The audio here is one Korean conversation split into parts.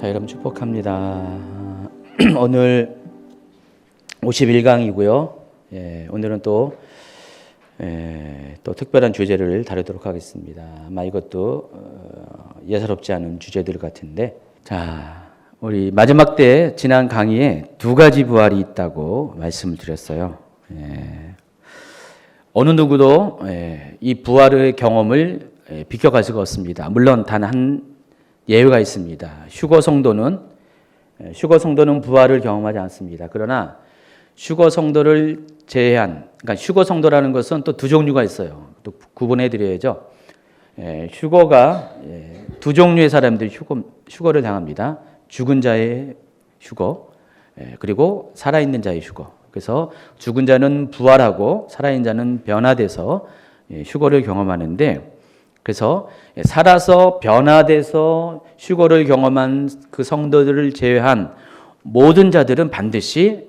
자, 여러분 축복합니다. 오늘 51강이고요. 오늘은 또 특별한 주제를 다루도록 하겠습니다. 아마 이것도 예사롭지 않은 주제들 같은데, 자, 우리 마지막 때 지난 강의에 두 가지 부활이 있다고 말씀을 드렸어요. 어느 누구도 이 부활의 경험을 비껴갈 수가 없습니다. 물론 단 한 예외가 있습니다. 휴거 성도는 부활을 경험하지 않습니다. 그러나 휴거 성도를 제외한, 그러니까 휴거 성도라는 것은 또 두 종류가 있어요. 또 구분해 드려야죠. 휴거가 두 종류의 사람들이 휴거를 당합니다. 죽은 자의 휴거, 그리고 살아있는 자의 휴거. 그래서 죽은 자는 부활하고 살아있는 자는 변화돼서 휴거를 경험하는데, 그래서 살아서 변화돼서 휴거를 경험한 그 성도들을 제외한 모든 자들은 반드시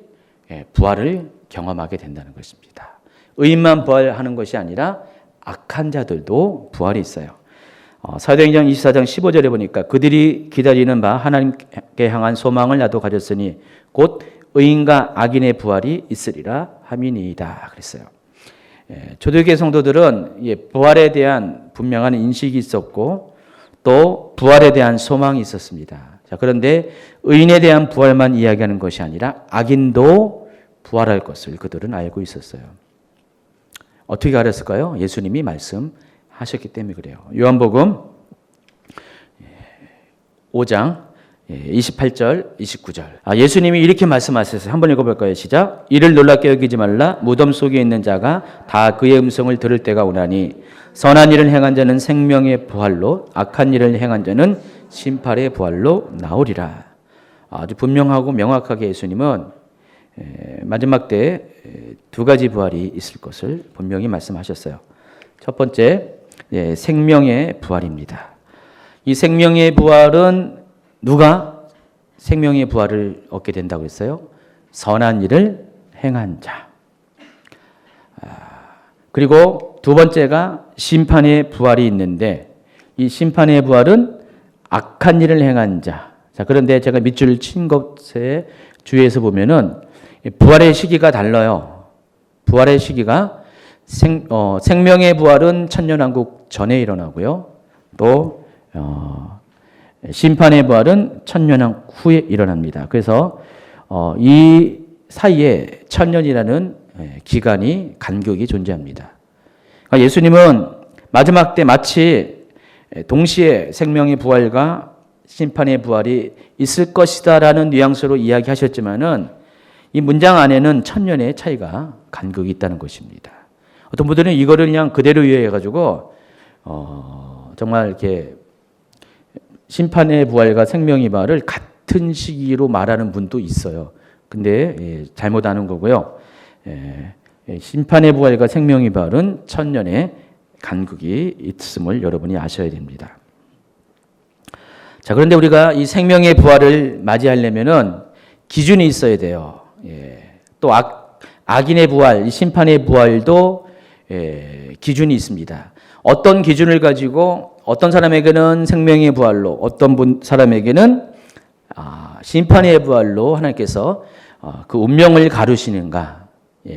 부활을 경험하게 된다는 것입니다. 의인만 부활하는 것이 아니라 악한 자들도 부활이 있어요. 사도행전 24장 15절에 보니까 그들이 기다리는 바 하나님께 향한 소망을 나도 가졌으니 곧 의인과 악인의 부활이 있으리라 함이니이다 그랬어요. 초대교회 성도들은 부활에 대한 분명한 인식이 있었고 또 부활에 대한 소망이 있었습니다. 자, 그런데 의인에 대한 부활만 이야기하는 것이 아니라 악인도 부활할 것을 그들은 알고 있었어요. 어떻게 알았을까요? 예수님이 말씀하셨기 때문에 그래요. 요한복음 5장 28절, 29절. 예수님이 이렇게 말씀하셨어요. 한번 읽어볼까요? 시작. 이를 놀랍게 여기지 말라. 무덤 속에 있는 자가 다 그의 음성을 들을 때가 오나니 선한 일을 행한 자는 생명의 부활로, 악한 일을 행한 자는 심판의 부활로 나오리라. 아주 분명하고 명확하게 예수님은 마지막 때 두 가지 부활이 있을 것을 분명히 말씀하셨어요. 첫 번째, 생명의 부활입니다. 이 생명의 부활은 누가 생명의 부활을 얻게 된다고 했어요? 선한 일을 행한 자. 그리고 두 번째가 심판의 부활이 있는데, 이 심판의 부활은 악한 일을 행한 자. 자, 그런데 제가 밑줄 친 것에 주의해서 보면은 부활의 시기가 달라요. 부활의 시기가 생명의 부활은 천년왕국 전에 일어나고요. 또 심판의 부활은 천년왕 후에 일어납니다. 그래서 이 사이에 천년이라는 기간이 간격이 존재합니다. 그러니까 예수님은 마지막 때 마치 동시에 생명의 부활과 심판의 부활이 있을 것이다라는 뉘앙스로 이야기하셨지만은 이 문장 안에는 천년의 차이가 간격이 있다는 것입니다. 어떤 분들은 이거를 그냥 그대로 이해해가지고 정말 이렇게 심판의 부활과 생명의 부활을 같은 시기로 말하는 분도 있어요. 근데 잘못 아는 거고요. 심판의 부활과 생명의 부활은 천년의 간격이 있음을 여러분이 아셔야 됩니다. 자, 그런데 우리가 이 생명의 부활을 맞이하려면은 기준이 있어야 돼요. 또 악인의 부활, 심판의 부활도 기준이 있습니다. 어떤 기준을 가지고 어떤 사람에게는 생명의 부활로, 어떤 사람에게는 심판의 부활로 하나님께서 그 운명을 가르시는가?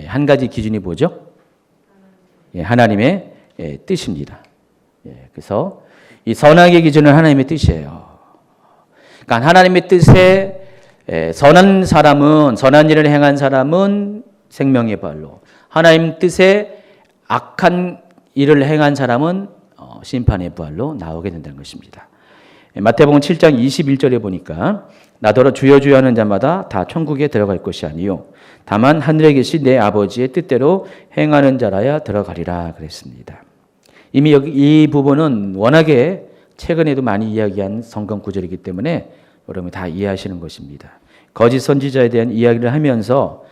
한 가지 기준이 뭐죠? 하나님의 뜻입니다. 그래서 이 선악의 기준은 하나님의 뜻이에요. 그러니까 하나님의 뜻에 선한 사람은, 선한 일을 행한 사람은 생명의 부활로, 하나님 뜻에 악한 일을 행한 사람은 심판의 부활로 나오게 된다는 것입니다. 마태복음 7장 21절에 보니까 나더러 주여 주여 하는 자마다 다 천국에 들어갈 것이 아니요 다만 하늘에 계신 내 아버지의 뜻대로 행하는 자라야 들어가리라 그랬습니다. 이미 여기 이 부분은 워낙에 최근에도 많이 이야기한 성경 구절이기 때문에 여러분이 다 이해하시는 것입니다. 거짓 선지자에 대한 이야기를 하면서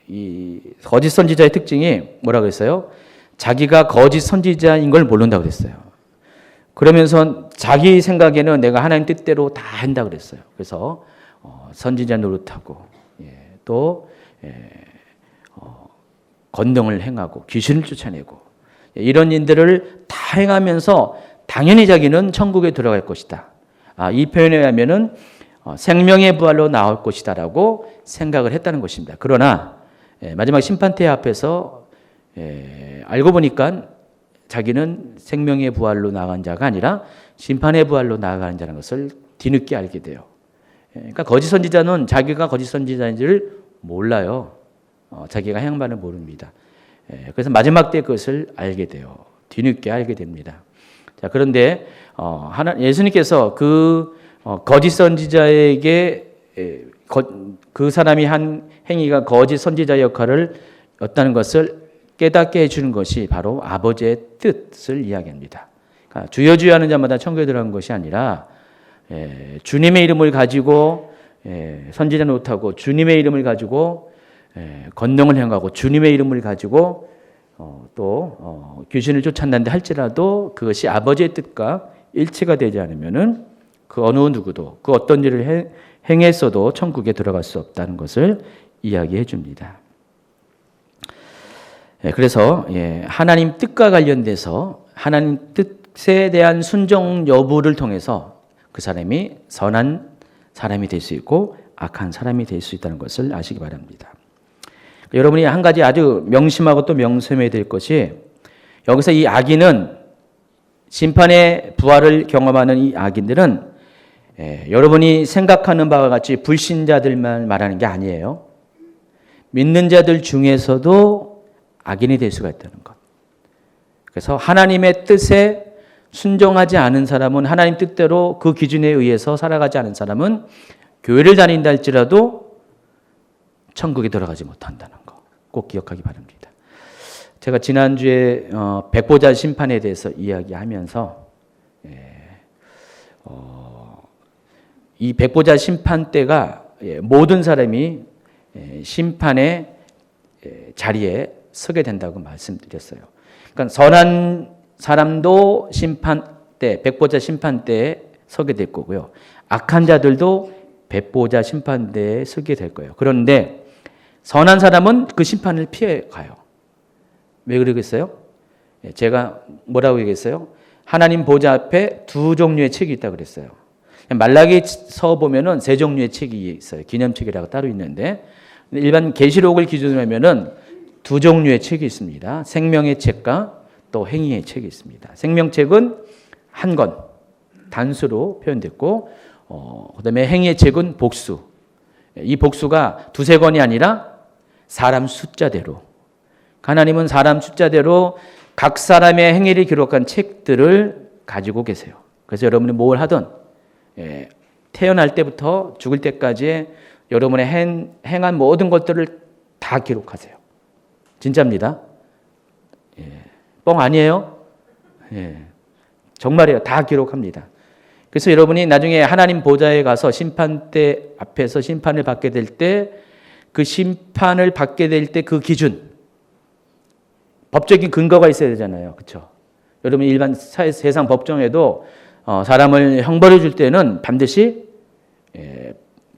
이 거짓 선지자의 특징이 뭐라고 했어요? 자기가 거짓 선지자인 걸 모른다고 그랬어요. 그러면서 자기 생각에는 내가 하나님 뜻대로 다 한다 그랬어요. 그래서 선지자 노릇하고 또 권능을 행하고 귀신을 쫓아내고 이런 일들을 다 행하면서 당연히 자기는 천국에 들어갈 것이다. 이 표현에 의하면은 생명의 부활로 나올 것이다라고 생각을 했다는 것입니다. 그러나 마지막 심판대 앞에서 알고 보니까 자기는 생명의 부활로 나간 자가 아니라 심판의 부활로 나아가는 자라는 것을 뒤늦게 알게 돼요. 그러니까 거짓 선지자는 자기가 거짓 선지자인지를 몰라요. 자기가 행한 바는 모릅니다. 그래서 마지막 때 그것을 알게 돼요. 뒤늦게 알게 됩니다. 자, 그런데 예수님께서 그 거짓 선지자에게 그 사람이 한 행위가 거짓 선지자 역할을 였다는 것을 깨닫게 해주는 것이 바로 아버지의 뜻을 이야기합니다. 그러니까 주여 주여 하는 자마다 천국에 들어간 것이 아니라 주님의 이름을 가지고 선지자 노릇하고 주님의 이름을 가지고 권능을 행하고 주님의 이름을 가지고 또 귀신을 쫓아낸다 할지라도 그것이 아버지의 뜻과 일치가 되지 않으면은 그 어느 누구도 그 어떤 일을 행했어도 천국에 들어갈 수 없다는 것을 이야기해 줍니다. 그래서 하나님 뜻과 관련돼서 하나님 뜻에 대한 순종 여부를 통해서 그 사람이 선한 사람이 될 수 있고 악한 사람이 될 수 있다는 것을 아시기 바랍니다. 여러분이 한 가지 아주 명심하고 또 명심해야 될 것이 여기서 이 악인은 심판의 부활을 경험하는 이 악인들은 여러분이 생각하는 바와 같이 불신자들만 말하는 게 아니에요. 믿는 자들 중에서도 악인이 될 수가 있다는 것. 그래서 하나님의 뜻에 순종하지 않은 사람은 하나님 뜻대로 그 기준에 의해서 살아가지 않은 사람은 교회를 다닌다 할지라도 천국에 들어가지 못한다는 거 꼭 기억하기 바랍니다. 제가 지난주에 백보자 심판에 대해서 이야기하면서 이 백보자 심판 때가 모든 사람이 심판의 자리에 서게 된다고 말씀드렸어요. 그러니까 선한 사람도 심판 때, 백보자 심판 때에 서게 될 거고요. 악한 자들도 백보자 심판 때에 서게 될 거예요. 그런데 선한 사람은 그 심판을 피해 가요. 왜 그러겠어요? 제가 뭐라고 얘기했어요? 하나님 보좌 앞에 두 종류의 책이 있다고 그랬어요. 말라기서 보면은 세 종류의 책이 있어요. 기념책이라고 따로 있는데 일반 계시록을 기준으로 하면은 두 종류의 책이 있습니다. 생명의 책과 또 행위의 책이 있습니다. 생명책은 한 권, 단수로 표현됐고, 그다음에 행위의 책은 복수. 이 복수가 두세 권이 아니라 사람 숫자대로. 하나님은 사람 숫자대로 각 사람의 행위를 기록한 책들을 가지고 계세요. 그래서 여러분이 뭘 하든 태어날 때부터 죽을 때까지 여러분의 행한 모든 것들을 다 기록하세요. 진짜입니다. 뻥 아니에요? 정말이에요. 다 기록합니다. 그래서 여러분이 나중에 하나님 보좌에 가서 심판대 앞에서 심판을 받게 될 때 그 심판을 받게 될 때 그 기준, 법적인 근거가 있어야 되잖아요. 그렇죠? 여러분 일반 세상 법정에도 사람을 형벌해 줄 때는 반드시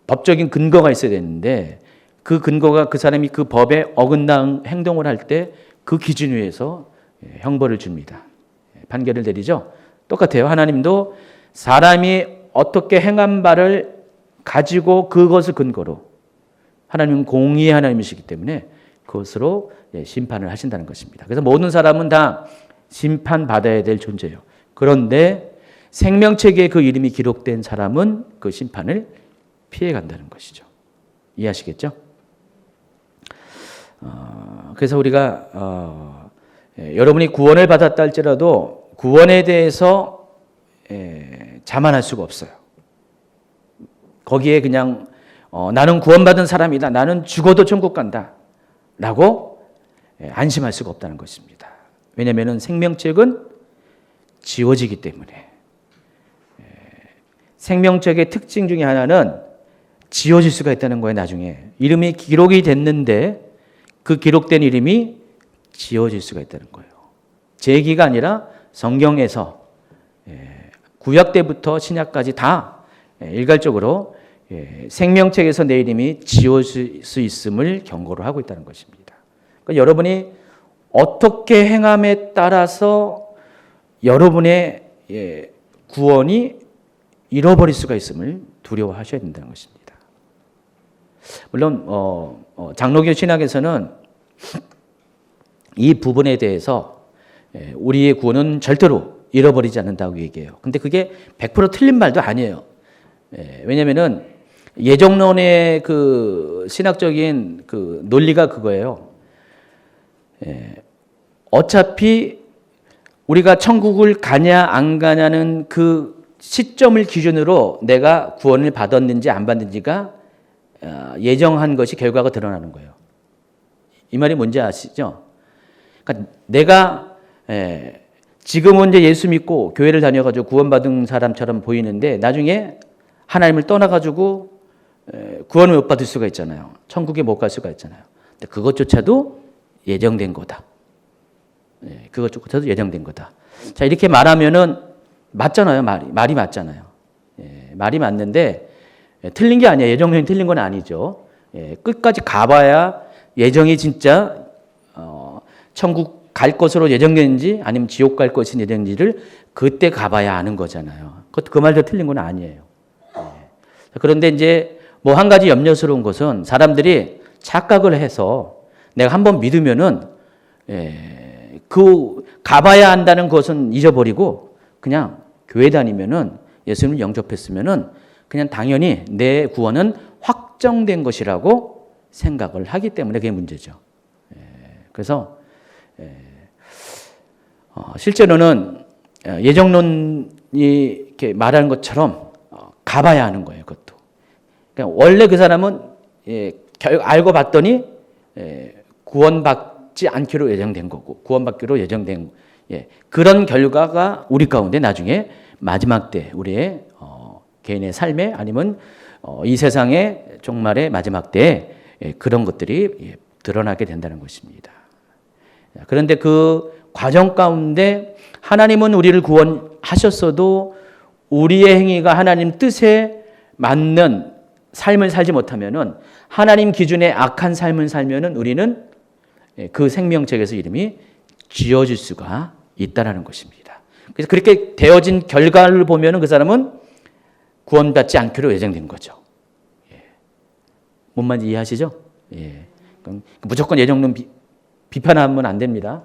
법적인 근거가 있어야 되는데 그 근거가 그 사람이 그 법에 어긋난 행동을 할 때 그 기준 위에서 형벌을 줍니다. 판결을 내리죠. 똑같아요. 하나님도 사람이 어떻게 행한 바를 가지고 그것을 근거로 하나님은 공의의 하나님이시기 때문에 그것으로 심판을 하신다는 것입니다. 그래서 모든 사람은 다 심판받아야 될 존재예요. 그런데 생명책에 그 이름이 기록된 사람은 그 심판을 피해 간다는 것이죠. 이해하시겠죠? 그래서 우리가 여러분이 구원을 받았다 할지라도 구원에 대해서 자만할 수가 없어요. 거기에 그냥 나는 구원받은 사람이다. 나는 죽어도 천국 간다. 라고 안심할 수가 없다는 것입니다. 왜냐하면 생명책은 지워지기 때문에. 생명책의 특징 중에 하나는 지워질 수가 있다는 거예요. 나중에 이름이 기록이 됐는데 그 기록된 이름이 지워질 수가 있다는 거예요. 제 얘기가 아니라 성경에서 구약 때부터 신약까지 다 일괄적으로 생명책에서 내 이름이 지워질 수 있음을 경고를 하고 있다는 것입니다. 그러니까 여러분이 어떻게 행함에 따라서 여러분의 구원이 잃어버릴 수가 있음을 두려워하셔야 된다는 것입니다. 물론 장로교 신학에서는 이 부분에 대해서 우리의 구원은 절대로 잃어버리지 않는다고 얘기해요. 근데 그게 100% 틀린 말도 아니에요. 왜냐면은 예정론의 그 신학적인 그 논리가 그거예요. 어차피 우리가 천국을 가냐 안 가냐는 그 시점을 기준으로 내가 구원을 받았는지 안 받는지가 예정한 것이 결과가 드러나는 거예요. 이 말이 뭔지 아시죠? 그러니까 내가 지금은 이제 예수 믿고 교회를 다녀가지고 구원받은 사람처럼 보이는데 나중에 하나님을 떠나가지고 구원을 못 받을 수가 있잖아요. 천국에 못 갈 수가 있잖아요. 근데 그것조차도 예정된 거다. 그것조차도 예정된 거다. 자, 이렇게 말하면은 맞잖아요. 말이 맞잖아요. 말이 맞는데 틀린 게 아니에요. 예정론이 틀린 건 아니죠. 끝까지 가봐야 예정이 진짜 천국 갈 것으로 예정된지 아니면 지옥 갈 것이 예정인지를 그때 가봐야 아는 거잖아요. 그 말도 틀린 건 아니에요. 그런데 이제 뭐 한 가지 염려스러운 것은 사람들이 착각을 해서 내가 한번 믿으면은 그 가봐야 한다는 것은 잊어버리고 그냥 교회 다니면은 예수님을 영접했으면은 그냥 당연히 내 구원은 확정된 것이라고 생각을 하기 때문에 그게 문제죠. 그래서 실제로는 예정론이 이렇게 말하는 것처럼 가봐야 하는 거예요. 그것도. 그러니까 원래 그 사람은 알고 봤더니 구원받지 않기로 예정된 거고 구원받기로 예정된 그런 결과가 우리 가운데 나중에 마지막 때 우리의 개인의 삶에 아니면 이 세상의 종말의 마지막 때에 그런 것들이 드러나게 된다는 것입니다. 그런데 그 과정 가운데 하나님은 우리를 구원하셨어도 우리의 행위가 하나님 뜻에 맞는 삶을 살지 못하면은 하나님 기준의 악한 삶을 살면은 우리는 그 생명책에서 이름이 지워질 수가 있다라는 것입니다. 그래서 그렇게 되어진 결과를 보면은 그 사람은 구원받지 않기로 예정된 거죠. 뭔 말인지 이해하시죠? 무조건 예정론 비판하면 안 됩니다.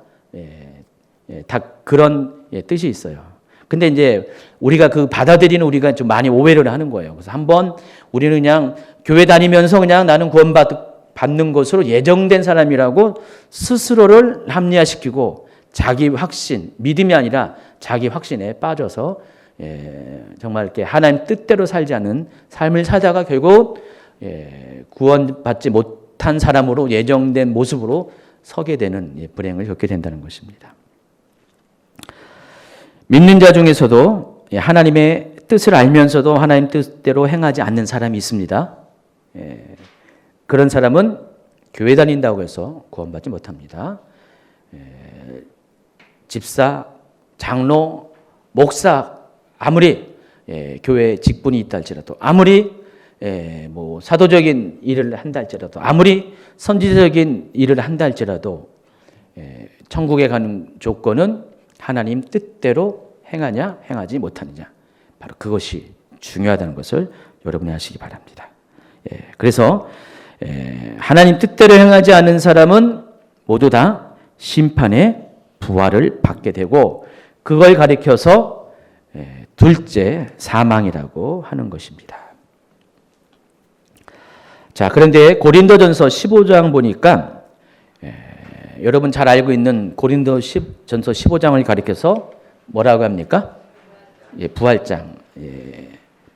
다 그런 뜻이 있어요. 근데 이제 우리가 그 받아들이는 우리가 좀 많이 오해를 하는 거예요. 그래서 한번 우리는 그냥 교회 다니면서 그냥 나는 구원받는 것으로 예정된 사람이라고 스스로를 합리화시키고 자기 확신, 믿음이 아니라 자기 확신에 빠져서 정말 이렇게 하나님 뜻대로 살지 않은 삶을 살다가 결국 구원받지 못한 사람으로 예정된 모습으로 서게 되는 불행을 겪게 된다는 것입니다. 믿는 자 중에서도 하나님의 뜻을 알면서도 하나님 뜻대로 행하지 않는 사람이 있습니다. 그런 사람은 교회 다닌다고 해서 구원받지 못합니다. 집사, 장로, 목사 아무리 교회 직분이 있다 할지라도 아무리 뭐 사도적인 일을 한다 할지라도 아무리 선지적인 일을 한다 할지라도 천국에 가는 조건은 하나님 뜻대로 행하냐 행하지 못하느냐 바로 그것이 중요하다는 것을 여러분이 아시기 바랍니다. 그래서 하나님 뜻대로 행하지 않는 사람은 모두 다 심판의 부활을 받게 되고 그걸 가리켜서 둘째 사망이라고 하는 것입니다. 자, 그런데 고린도전서 15장 보니까 여러분 잘 알고 있는 고린도전서 15장을 가리켜서 뭐라고 합니까? 부활장.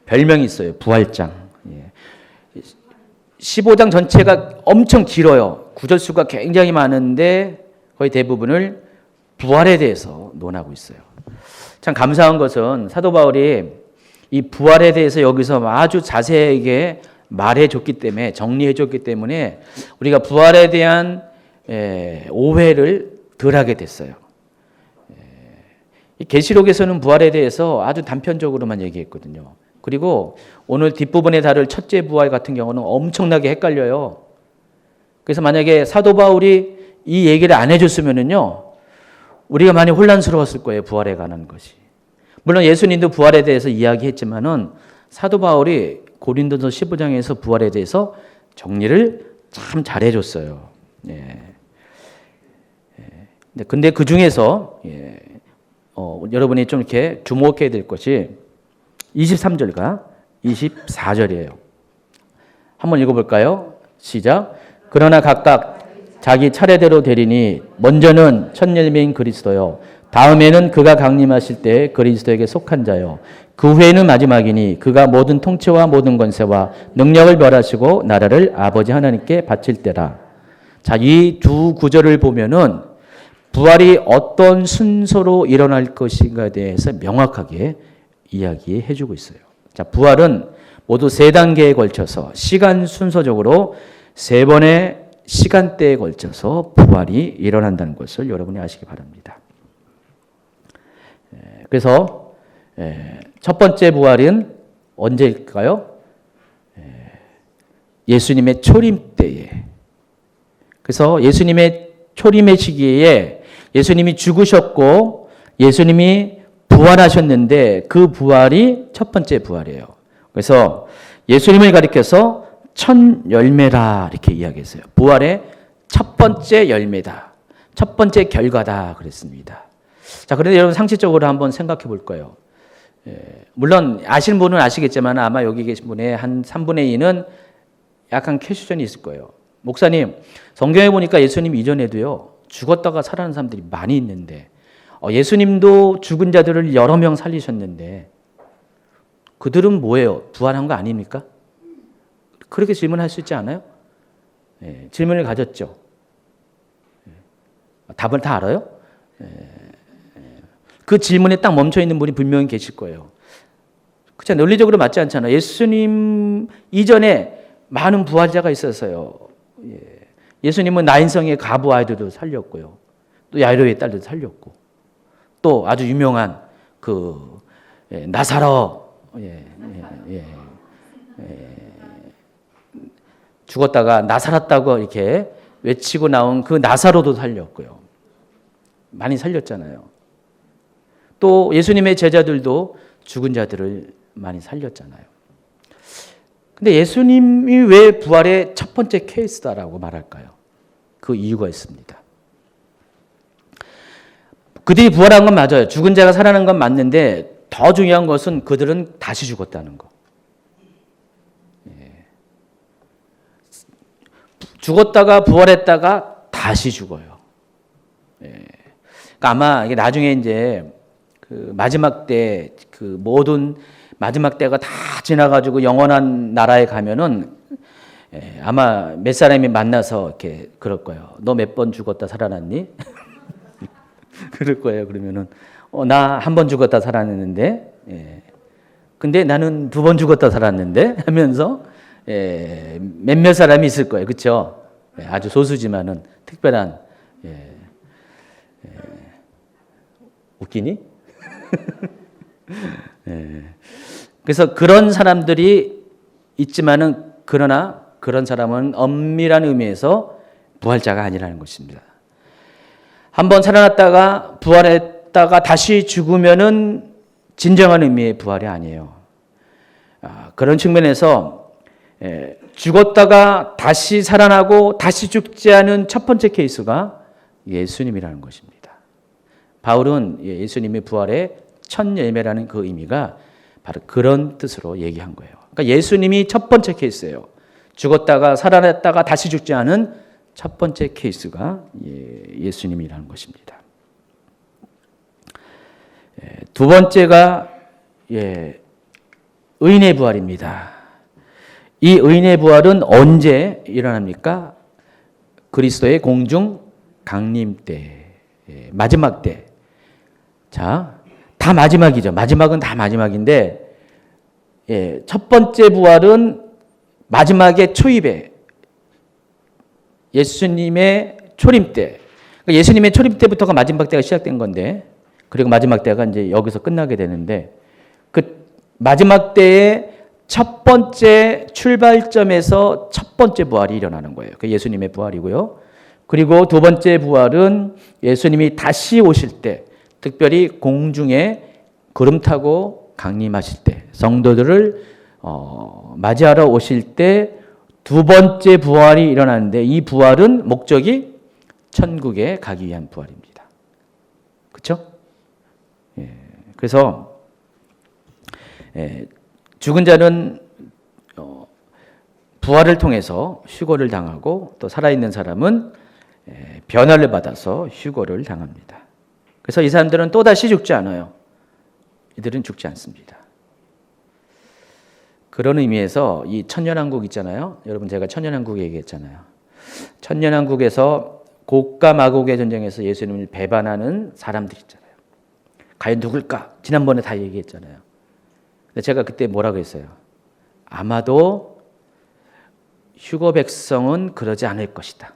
별명이 있어요. 부활장. 15장 전체가 엄청 길어요. 구절 수가 굉장히 많은데 거의 대부분을 부활에 대해서 논하고 있어요. 참 감사한 것은 사도 바울이 이 부활에 대해서 여기서 아주 자세하게 말해줬기 때문에 정리해줬기 때문에 우리가 부활에 대한 오해를 덜 하게 됐어요. 계시록에서는 부활에 대해서 아주 단편적으로만 얘기했거든요. 그리고 오늘 뒷부분에 다룰 첫째 부활 같은 경우는 엄청나게 헷갈려요. 그래서 만약에 사도 바울이 이 얘기를 안 해줬으면은요, 우리가 많이 혼란스러웠을 거예요. 부활에 관한 것이. 물론 예수님도 부활에 대해서 이야기했지만은 사도 바울이 고린도서 15장에서 부활에 대해서 정리를 참 잘해줬어요. 예. 근데 그 중에서 여러분이 좀 이렇게 주목해야 될 것이 23절과 24절이에요. 한번 읽어볼까요? 시작. 그러나 각각 자기 차례대로 되리니 먼저는 첫 열매인 그리스도요. 다음에는 그가 강림하실 때 그리스도에게 속한 자요. 그 후에는 마지막이니 그가 모든 통치와 모든 권세와 능력을 멸하시고 나라를 아버지 하나님께 바칠 때라. 자, 이 두 구절을 보면은 부활이 어떤 순서로 일어날 것인가에 대해서 명확하게 이야기해 주고 있어요. 자, 부활은 모두 세 단계에 걸쳐서 시간 순서적으로 세 번의 시간대에 걸쳐서 부활이 일어난다는 것을 여러분이 아시기 바랍니다. 그래서 첫 번째 부활은 언제일까요? 예수님의 초림 때에. 그래서 예수님의 초림의 시기에 예수님이 죽으셨고 예수님이 부활하셨는데 그 부활이 첫 번째 부활이에요. 그래서 예수님을 가리켜서 첫 열매라 이렇게 이야기했어요. 부활의 첫 번째 열매다. 첫 번째 결과다 그랬습니다. 자, 그런데 여러분 상식적으로 한번 생각해 볼 거예요. 물론 아시는 분은 아시겠지만 아마 여기 계신 분의 한 3분의 2는 약간 퀘스천이 있을 거예요. 목사님, 성경에 보니까 예수님 이전에도요 죽었다가 살아난 사람들이 많이 있는데 예수님도 죽은 자들을 여러 명 살리셨는데 그들은 뭐예요? 부활한 거 아닙니까? 그렇게 질문할 수 있지 않아요? 질문을 가졌죠. 답을 다 알아요? 그 질문에 딱 멈춰 있는 분이 분명히 계실 거예요. 그렇죠? 논리적으로 맞지 않잖아요. 예수님 이전에 많은 부활자가 있었어요. 예수님은 나인성의 과부 아이들도 살렸고요. 또 야이로의 딸도 살렸고, 또 아주 유명한 그 나사로 죽었다가 나살았다고 이렇게 외치고 나온 그 나사로도 살렸고요. 많이 살렸잖아요. 또 예수님의 제자들도 죽은 자들을 많이 살렸잖아요. 근데 예수님이 왜 부활의 첫 번째 케이스다라고 말할까요? 그 이유가 있습니다. 그들이 부활한 건 맞아요. 죽은 자가 살아난 건 맞는데 더 중요한 것은 그들은 다시 죽었다는 거. 죽었다가 부활했다가 다시 죽어요. 그러니까 아마 이게 나중에 이제 그 마지막 때 그 모든 마지막 때가 다 지나가지고 영원한 나라에 가면은 아마 몇 사람이 만나서 이렇게 그럴 거예요. 너 몇 번 죽었다 살아났니? 그럴 거예요. 그러면은 나 한 번 죽었다 살아났는데, 근데 나는 2번 죽었다 살았는데 하면서 몇몇 사람이 있을 거예요. 그렇죠? 아주 소수지만은 특별한 웃기니? 그래서 그런 사람들이 있지만은 그러나 그런 사람은 엄밀한 의미에서 부활자가 아니라는 것입니다. 한번 살아났다가 부활했다가 다시 죽으면은 진정한 의미의 부활이 아니에요. 그런 측면에서 죽었다가 다시 살아나고 다시 죽지 않은 첫 번째 케이스가 예수님이라는 것입니다. 바울은 예수님의 부활의 첫 열매라는 그 의미가 바로 그런 뜻으로 얘기한 거예요. 그러니까 예수님이 첫 번째 케이스예요. 죽었다가 살아났다가 다시 죽지 않은 첫 번째 케이스가 예수님이라는 것입니다. 두 번째가 의인의 부활입니다. 이 의인의 부활은 언제 일어납니까? 그리스도의 공중 강림 때, 마지막 때. 자, 다 마지막이죠. 마지막은 다 마지막인데, 첫 번째 부활은 마지막의 초입에 예수님의 초림 때, 그러니까 예수님의 초림 때부터가 마지막 때가 시작된 건데, 그리고 마지막 때가 이제 여기서 끝나게 되는데, 그 마지막 때의 첫 번째 출발점에서 첫 번째 부활이 일어나는 거예요. 그 예수님의 부활이고요. 그리고 두 번째 부활은 예수님이 다시 오실 때, 특별히 공중에 구름 타고 강림하실 때, 성도들을 맞이하러 오실 때 두 번째 부활이 일어나는데, 이 부활은 목적이 천국에 가기 위한 부활입니다. 그렇죠? 예, 그래서 죽은 자는 부활을 통해서 휴거를 당하고, 또 살아있는 사람은 변화를 받아서 휴거를 당합니다. 그래서 이 사람들은 또다시 죽지 않아요. 이들은 죽지 않습니다. 그런 의미에서 이 천년왕국 있잖아요. 여러분, 제가 천년왕국 얘기했잖아요. 천년왕국에서 곡과 마곡의 전쟁에서 예수님을 배반하는 사람들 있잖아요. 과연 누굴까? 지난번에 다 얘기했잖아요. 근데 제가 그때 뭐라고 했어요? 아마도 휴거 백성은 그러지 않을 것이다.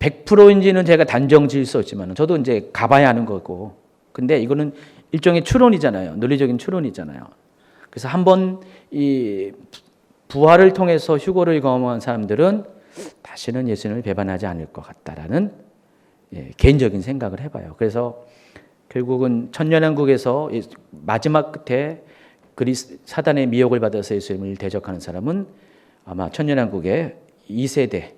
100%인지는 제가 단정 지을 수 없지만, 저도 이제 가봐야 하는 거고, 근데 이거는 일종의 추론이잖아요. 논리적인 추론이잖아요. 그래서 한번 이 부활을 통해서 휴거를 경험한 사람들은 다시는 예수님을 배반하지 않을 것 같다라는 개인적인 생각을 해봐요. 그래서 결국은 천년왕국에서 마지막 끝에 사단의 미혹을 받아서 예수님을 대적하는 사람은 아마 천년왕국의 2세대,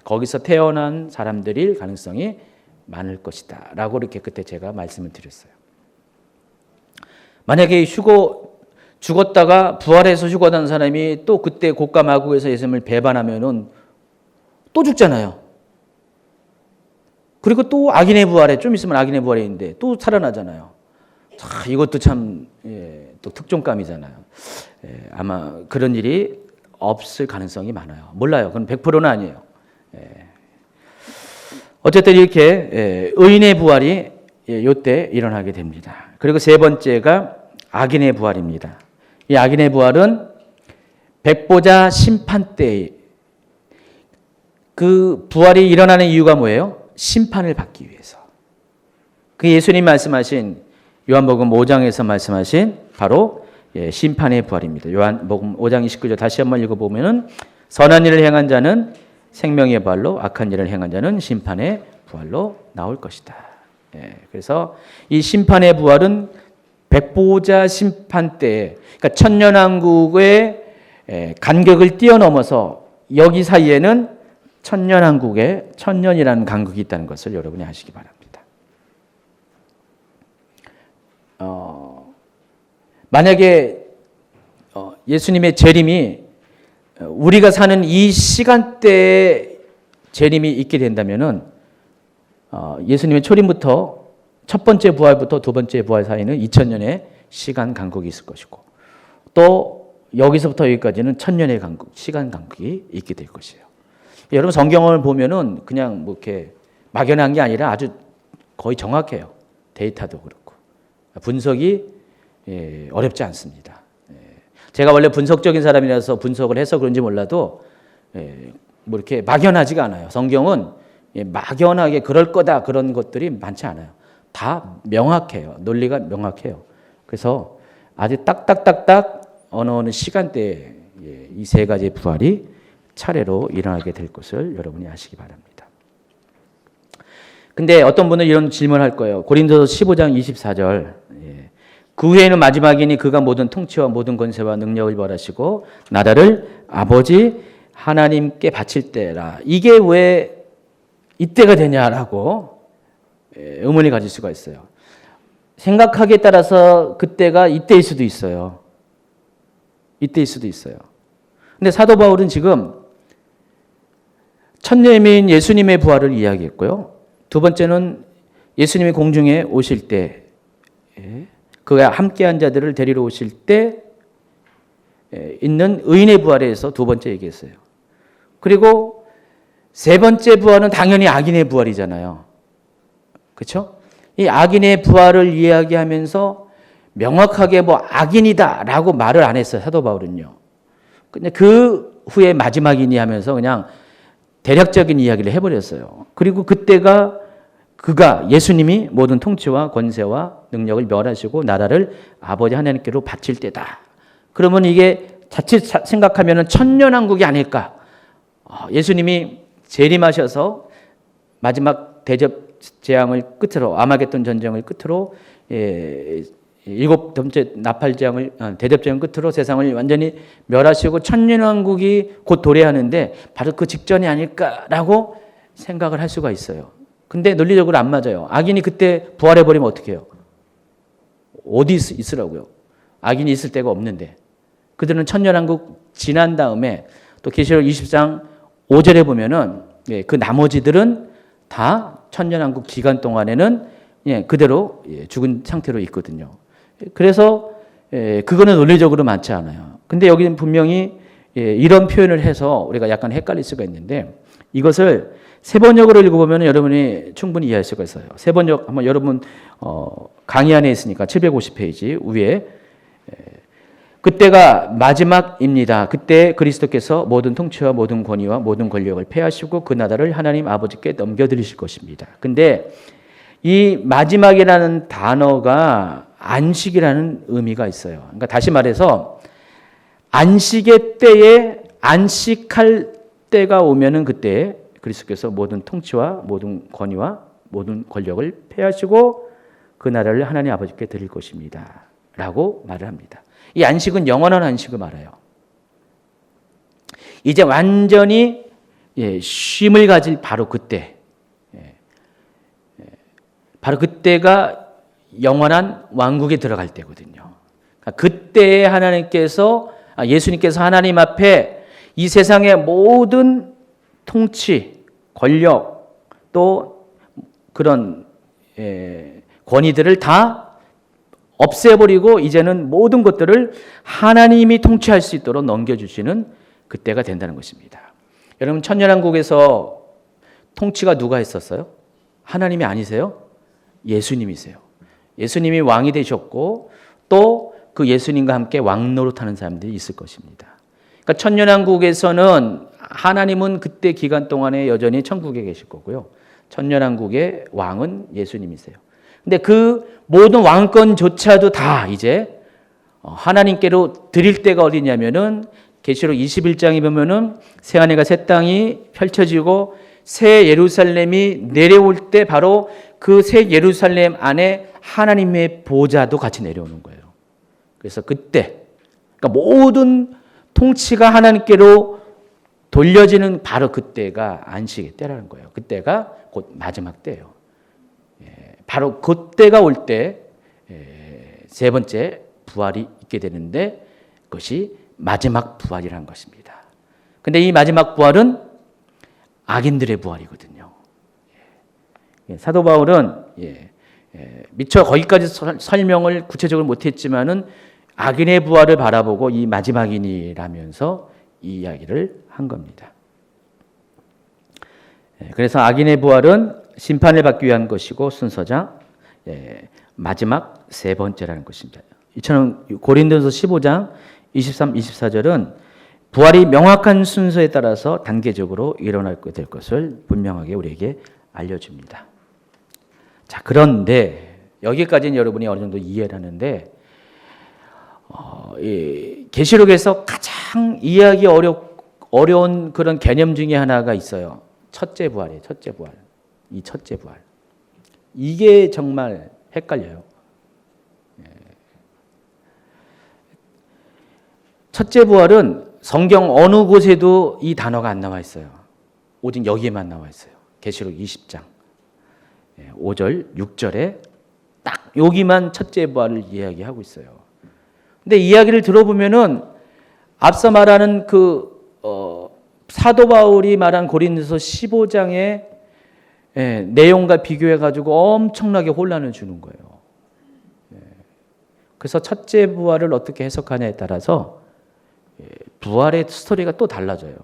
거기서 태어난 사람들일 가능성이 많을 것이다 라고 이렇게 그때 제가 말씀을 드렸어요. 만약에 죽었다가 부활해서 휴거한 사람이 또 그때 곡과 마곡에서 예수님을 배반하면은 또 죽잖아요. 그리고 또 악인의 부활에, 좀 있으면 악인의 부활에 있는데 또 살아나잖아요. 이것도 참 또 특종감이잖아요. 아마 그런 일이 없을 가능성이 많아요. 몰라요. 그건 100%는 아니에요. 어쨌든 이렇게 의인의 부활이 이때 일어나게 됩니다. 그리고 세 번째가 악인의 부활입니다. 이 악인의 부활은 백보자 심판 때, 그 부활이 일어나는 이유가 뭐예요? 심판을 받기 위해서. 그 예수님 말씀하신 요한복음 5장에서 말씀하신 바로 심판의 부활입니다. 요한복음 5장 29절 다시 한번 읽어보면은 선한 일을 행한 자는 생명의 부활로, 악한 일을 행한 자는 심판의 부활로 나올 것이다. 그래서 이 심판의 부활은 백보자 심판 때, 그러니까 천년왕국의 간격을 뛰어넘어서 여기 사이에는 천년왕국에 천년이라는 간격이 있다는 것을 여러분이 아시기 바랍니다. 만약에 예수님의 재림이 우리가 사는 이 시간대에 재림이 있게 된다면은 예수님의 초림부터 첫 번째 부활부터 두 번째 부활 사이는 2000년의 시간 간격이 있을 것이고, 또 여기서부터 여기까지는 1000년의 간격, 시간 간격이 있게 될 것이에요. 여러분, 성경을 보면은 그냥 뭐 이렇게 막연한 게 아니라 아주 거의 정확해요. 데이터도 그렇고. 분석이 어렵지 않습니다. 제가 원래 분석적인 사람이라서 분석을 해서 그런지 몰라도 뭐 이렇게 막연하지가 않아요. 성경은 막연하게 그럴 거다 그런 것들이 많지 않아요. 다 명확해요. 논리가 명확해요. 그래서 아주 딱딱딱딱 어느 시간대에 이 세 가지 부활이 차례로 일어나게 될 것을 여러분이 아시기 바랍니다. 근데 어떤 분은 이런 질문을 할 거예요. 고린도서 15장 24절. 그 후에는 마지막이니 그가 모든 통치와 모든 권세와 능력을 벌하시고 나라를 아버지 하나님께 바칠 때라. 이게 왜 이때가 되냐라고 의문이 가질 수가 있어요. 생각하기에 따라서 그때가 이때일 수도 있어요. 이때일 수도 있어요. 근데 사도 바울은 지금 첫 예미인 예수님의 부활을 이야기했고요. 두 번째는 예수님이 공중에 오실 때, 그와 함께한 자들을 데리러 오실 때 있는 의인의 부활에 대해서 두 번째 얘기했어요. 그리고 세 번째 부활은 당연히 악인의 부활이잖아요. 그렇죠? 이 악인의 부활을 이야기하면서 명확하게 뭐 악인이다라고 말을 안 했어요. 사도 바울은요. 근데 그 후에 마지막이니 하면서 그냥 대략적인 이야기를 해버렸어요. 그리고 그때가 그가 예수님이 모든 통치와 권세와 능력을 멸하시고 나라를 아버지 하나님께로 바칠 때다. 그러면 이게 자칫 생각하면 천년왕국이 아닐까. 예수님이 재림하셔서 마지막 대접 재앙을 끝으로, 아마겟돈 전쟁을 끝으로, 일곱 번째 나팔 재앙을, 대접재앙 끝으로 세상을 완전히 멸하시고 천년왕국이 곧 도래하는데 바로 그 직전이 아닐까라고 생각을 할 수가 있어요. 근데 논리적으로 안 맞아요. 악인이 그때 부활해버리면 어떻게 해요? 어디 있으라고요? 악인이 있을 데가 없는데. 그들은 천년왕국 지난 다음에 또 계시록 20장 5절에 보면은 그 나머지들은 다 천년왕국 기간 동안에는 그대로 죽은 상태로 있거든요. 그래서 그거는 논리적으로 맞지 않아요. 근데 여기는 분명히 이런 표현을 해서 우리가 약간 헷갈릴 수가 있는데 이것을 세번역으로 읽어보면 여러분이 충분히 이해할 수가 있어요. 세번역 한번 여러분 강의 안에 있으니까 750페이지 위에 그때가 마지막입니다. 그때 그리스도께서 모든 통치와 모든 권위와 모든 권력을 폐하시고 그 나라를 하나님 아버지께 넘겨드리실 것입니다. 근데 이 마지막이라는 단어가 안식이라는 의미가 있어요. 그러니까 다시 말해서 안식의 때에 안식할 때가 오면은 그때 그리스도께서 모든 통치와 모든 권위와 모든 권력을 폐하시고 그 나라를 하나님 아버지께 드릴 것입니다. 라고 말을 합니다. 이 안식은 영원한 안식을 말해요. 이제 완전히 쉼을 가질 바로 그때, 바로 그때가 영원한 왕국에 들어갈 때거든요. 그때에 하나님께서 예수님께서 하나님 앞에 이 세상의 모든 통치, 권력 또 그런 권위들을 다 없애버리고 이제는 모든 것들을 하나님이 통치할 수 있도록 넘겨주시는 그때가 된다는 것입니다. 여러분 천년왕국에서 통치가 누가 했었어요? 하나님이 아니세요? 예수님이세요. 예수님이 왕이 되셨고 또 그 예수님과 함께 왕노릇하는 사람들이 있을 것입니다. 그러니까 천년왕국에서는 하나님은 그때 기간 동안에 여전히 천국에 계실 거고요. 천년왕국의 왕은 예수님이세요. 근데 그 모든 왕권조차도 다 이제 하나님께로 드릴 때가 어디냐면은 계시록 21장에 보면은 새 하늘과 새 땅이 펼쳐지고 새 예루살렘이 내려올 때 바로 그 새 예루살렘 안에 하나님의 보좌도 같이 내려오는 거예요. 그래서 그때 그러니까 모든 통치가 하나님께로 돌려지는 바로 그때가 안식의 때라는 거예요. 그때가 곧 마지막 때예요. 바로 그때가 올 때 세 번째 부활이 있게 되는데 그것이 마지막 부활이라는 것입니다. 근데 이 마지막 부활은 악인들의 부활이거든요. 사도 바울은 미처 거기까지 설명을 구체적으로 못했지만은 악인의 부활을 바라보고 이 마지막이니라면서 이 이야기를 한 겁니다. 그래서 악인의 부활은 심판을 받기 위한 것이고 순서자 마지막 세 번째라는 것입니다. 이처럼 고린도서 15장 23, 24절은 부활이 명확한 순서에 따라서 단계적으로 일어날 될 것을 분명하게 우리에게 알려줍니다. 자, 그런데 여기까지는 여러분이 어느 정도 이해를 하는데 계시록에서 가장 이해하기 어려운 그런 개념 중에 하나가 있어요. 첫째 부활이에요. 첫째 부활. 이 첫째 부활. 이게 정말 헷갈려요. 첫째 부활은 성경 어느 곳에도 이 단어가 안 나와 있어요. 오직 여기에만 나와 있어요. 계시록 20장 5절, 6절에 딱 여기만 첫째 부활을 이야기하고 있어요. 근데 이야기를 들어보면은 앞서 말하는 사도 바울이 말한 고린도서 15장의 내용과 비교해 가지고 엄청나게 혼란을 주는 거예요. 그래서 첫째 부활을 어떻게 해석하냐에 따라서 부활의 스토리가 또 달라져요.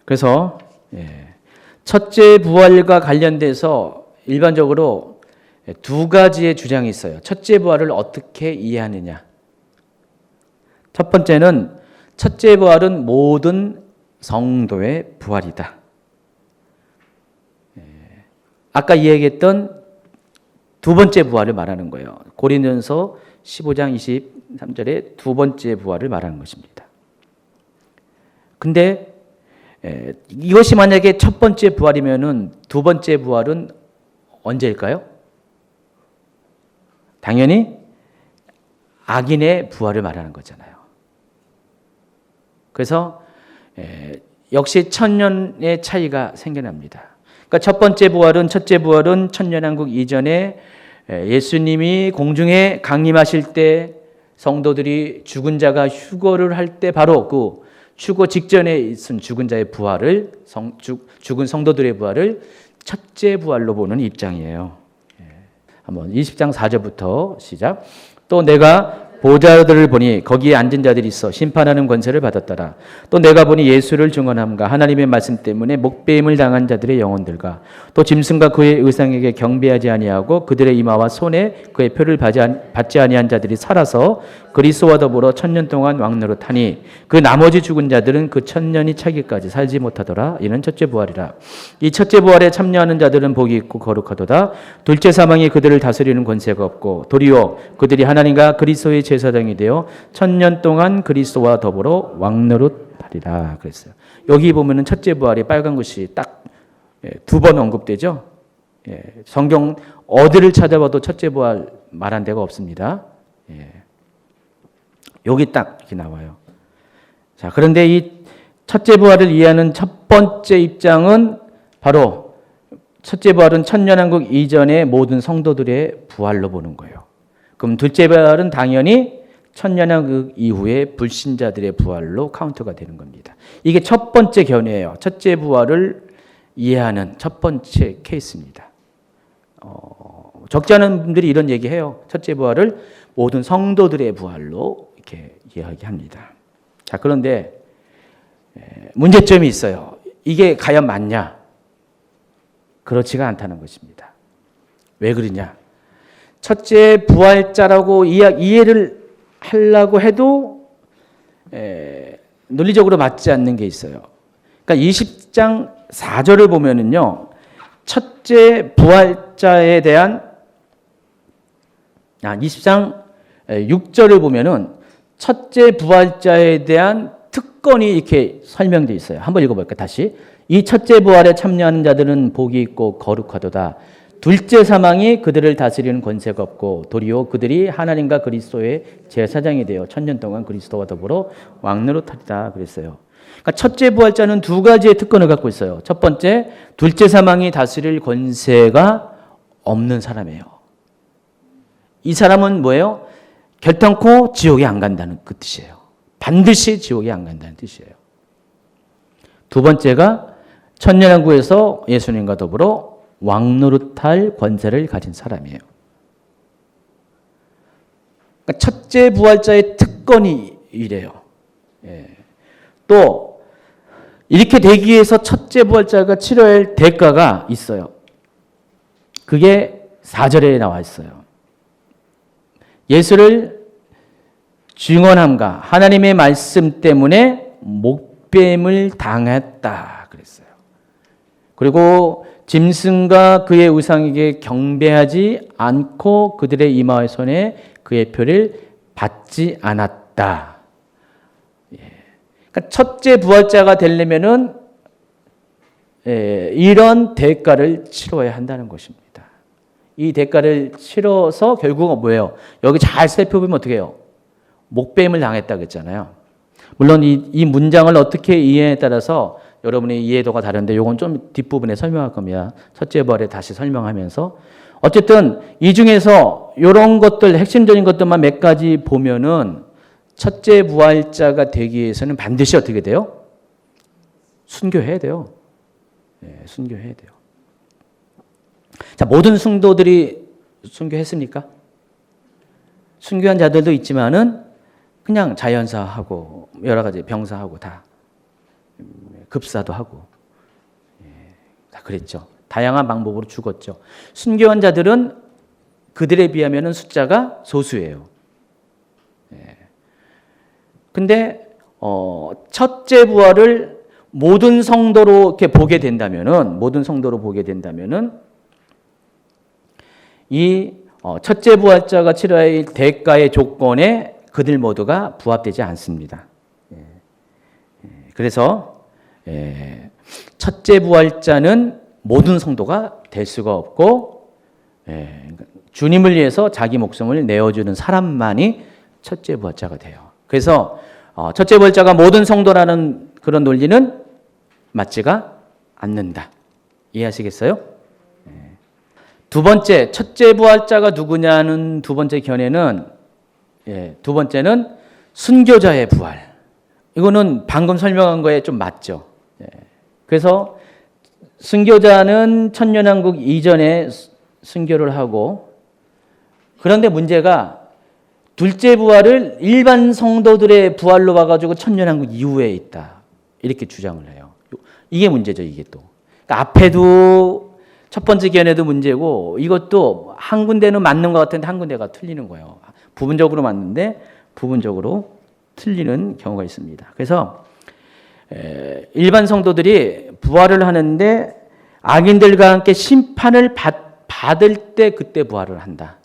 그래서 첫째 부활과 관련돼서 일반적으로 두 가지의 주장이 있어요. 첫째 부활을 어떻게 이해하느냐. 첫 번째는 첫째 부활은 모든 성도의 부활이다. 아까 이야기했던 두 번째 부활을 말하는 거예요. 고린도전서 15장 23절에 두 번째 부활을 말하는 것입니다. 근데 이것이 만약에 첫 번째 부활이면은 두 번째 부활은 언제일까요? 당연히 악인의 부활을 말하는 거잖아요. 그래서 역시 천년의 차이가 생겨납니다. 그러니까 첫째 부활은 천년왕국 이전에 예수님이 공중에 강림하실 때 성도들이 죽은 자가 휴거를 할 때 바로 그 휴거 직전에 있은 죽은 자의 부활을 죽은 성도들의 부활을 첫째 부활로 보는 입장이에요. 한번 20장 4절부터 시작. 또 내가 보좌들을 보니 거기에 앉은 자들이 있어 심판하는 권세를 받았더라. 또 내가 보니 예수를 증언함과 하나님의 말씀 때문에 목배임을 당한 자들의 영혼들과 또 짐승과 그의 의상에게 경배하지 아니하고 그들의 이마와 손에 그의 표를 받지 아니한 자들이 살아서 그리스도와 더불어 천년 동안 왕노릇하니 그 나머지 죽은 자들은 그 천년이 차기까지 살지 못하더라. 이는 첫째 부활이라. 이 첫째 부활에 참여하는 자들은 복이 있고 거룩하도다. 둘째 사망이 그들을 다스리는 권세가 없고 도리어 그들이 하나님과 그리스도의 제사장이 되어 천년 동안 그리스도와 더불어 왕노릇하리라 그랬어요. 여기 보면은 첫째 부활이 빨간 것이 딱 두 번 언급되죠. 성경 어디를 찾아봐도 첫째 부활 말한 데가 없습니다. 여기 딱 이렇게 나와요. 자, 그런데 이 첫째 부활을 이해하는 첫 번째 입장은 바로 첫째 부활은 천년왕국 이전의 모든 성도들의 부활로 보는 거예요. 그럼 둘째 부활은 당연히 천년왕국 이후의 불신자들의 부활로 카운트가 되는 겁니다. 이게 첫 번째 견해예요. 첫째 부활을 이해하는 첫 번째 케이스입니다. 적지 않은 분들이 이런 얘기해요. 첫째 부활을 모든 성도들의 부활로 이렇게 이야기합니다. 자, 그런데 문제점이 있어요. 이게 과연 맞냐? 그렇지가 않다는 것입니다. 왜 그러냐? 첫째 부활자라고 이해를 하려고 해도 논리적으로 맞지 않는 게 있어요. 그러니까 20장 4절을 보면은요, 첫째 부활자에 대한 20장 6절을 보면은 첫째 부활자에 대한 특권이 이렇게 설명되어 있어요. 한번 읽어볼까요? 다시. 이 첫째 부활에 참여하는 자들은 복이 있고 거룩하도다. 둘째 사망이 그들을 다스리는 권세가 없고 도리어 그들이 하나님과 그리스도의 제사장이 되어 천년 동안 그리스도와 더불어 왕노릇하리라 그랬어요. 그러니까 첫째 부활자는 두 가지의 특권을 갖고 있어요. 첫 번째, 둘째 사망이 다스릴 권세가 없는 사람이에요. 이 사람은 뭐예요? 결단코 지옥에 안 간다는 그 뜻이에요. 반드시 지옥에 안 간다는 뜻이에요. 두 번째가 천년왕국에서 예수님과 더불어 왕노릇할 권세를 가진 사람이에요. 그러니까 첫째 부활자의 특권이 이래요. 또 이렇게 되기 위해서 첫째 부활자가 치러야 할 대가가 있어요. 그게 4절에 나와 있어요. 예수를 증언함과 하나님의 말씀 때문에 목뱀을 당했다 그랬어요. 그리고 짐승과 그의 우상에게 경배하지 않고 그들의 이마와 손에 그의 표를 받지 않았다. 그러니까 첫째 부활자가 되려면은 이런 대가를 치러야 한다는 것입니다. 이 대가를 치러서 결국은 뭐예요? 여기 잘 살펴보면 어떻게 해요? 목뱀을 당했다 그랬잖아요. 물론 이 문장을 어떻게 이해에 따라서 여러분의 이해도가 다른데 이건 좀 뒷부분에 설명할 겁니다. 첫째 부활에 다시 설명하면서 어쨌든 이 중에서 이런 것들 핵심적인 것들만 몇 가지 보면은 첫째 부활자가 되기 위해서는 반드시 어떻게 돼요? 순교해야 돼요. 순교해야 돼요. 자, 모든 성도들이 순교했습니까? 순교한 자들도 있지만은 그냥 자연사하고 여러 가지 병사하고 다 급사도 하고 다 그랬죠. 다양한 방법으로 죽었죠. 순교한 자들은 그들에 비하면 숫자가 소수예요. 근데 첫째 부활을 모든 성도로 이렇게 보게 된다면은 이 첫째 부활자가 치러야 할 대가의 조건에 그들 모두가 부합되지 않습니다. 그래서 첫째 부활자는 모든 성도가 될 수가 없고 주님을 위해서 자기 목숨을 내어주는 사람만이 첫째 부활자가 돼요. 그래서 첫째 부활자가 모든 성도라는 그런 논리는 맞지가 않는다. 이해하시겠어요? 두 번째, 첫째 부활자가 누구냐는 두 번째 견해는 두 번째는 순교자의 부활. 이거는 방금 설명한 거에 좀 맞죠. 그래서 순교자는 천년왕국 이전에 순교를 하고, 그런데 문제가 둘째 부활을 일반 성도들의 부활로 봐가지고 천년왕국 이후에 있다. 이렇게 주장을 해요. 이게 문제죠, 이게 또. 그러니까 앞에도 첫 번째 견해도 문제고, 이것도 한 군데는 맞는 것 같은데 한 군데가 틀리는 거예요. 부분적으로 맞는데 부분적으로 틀리는 경우가 있습니다. 그래서 일반 성도들이 부활을 하는데 악인들과 함께 심판을 받을 때 그때 부활을 한다.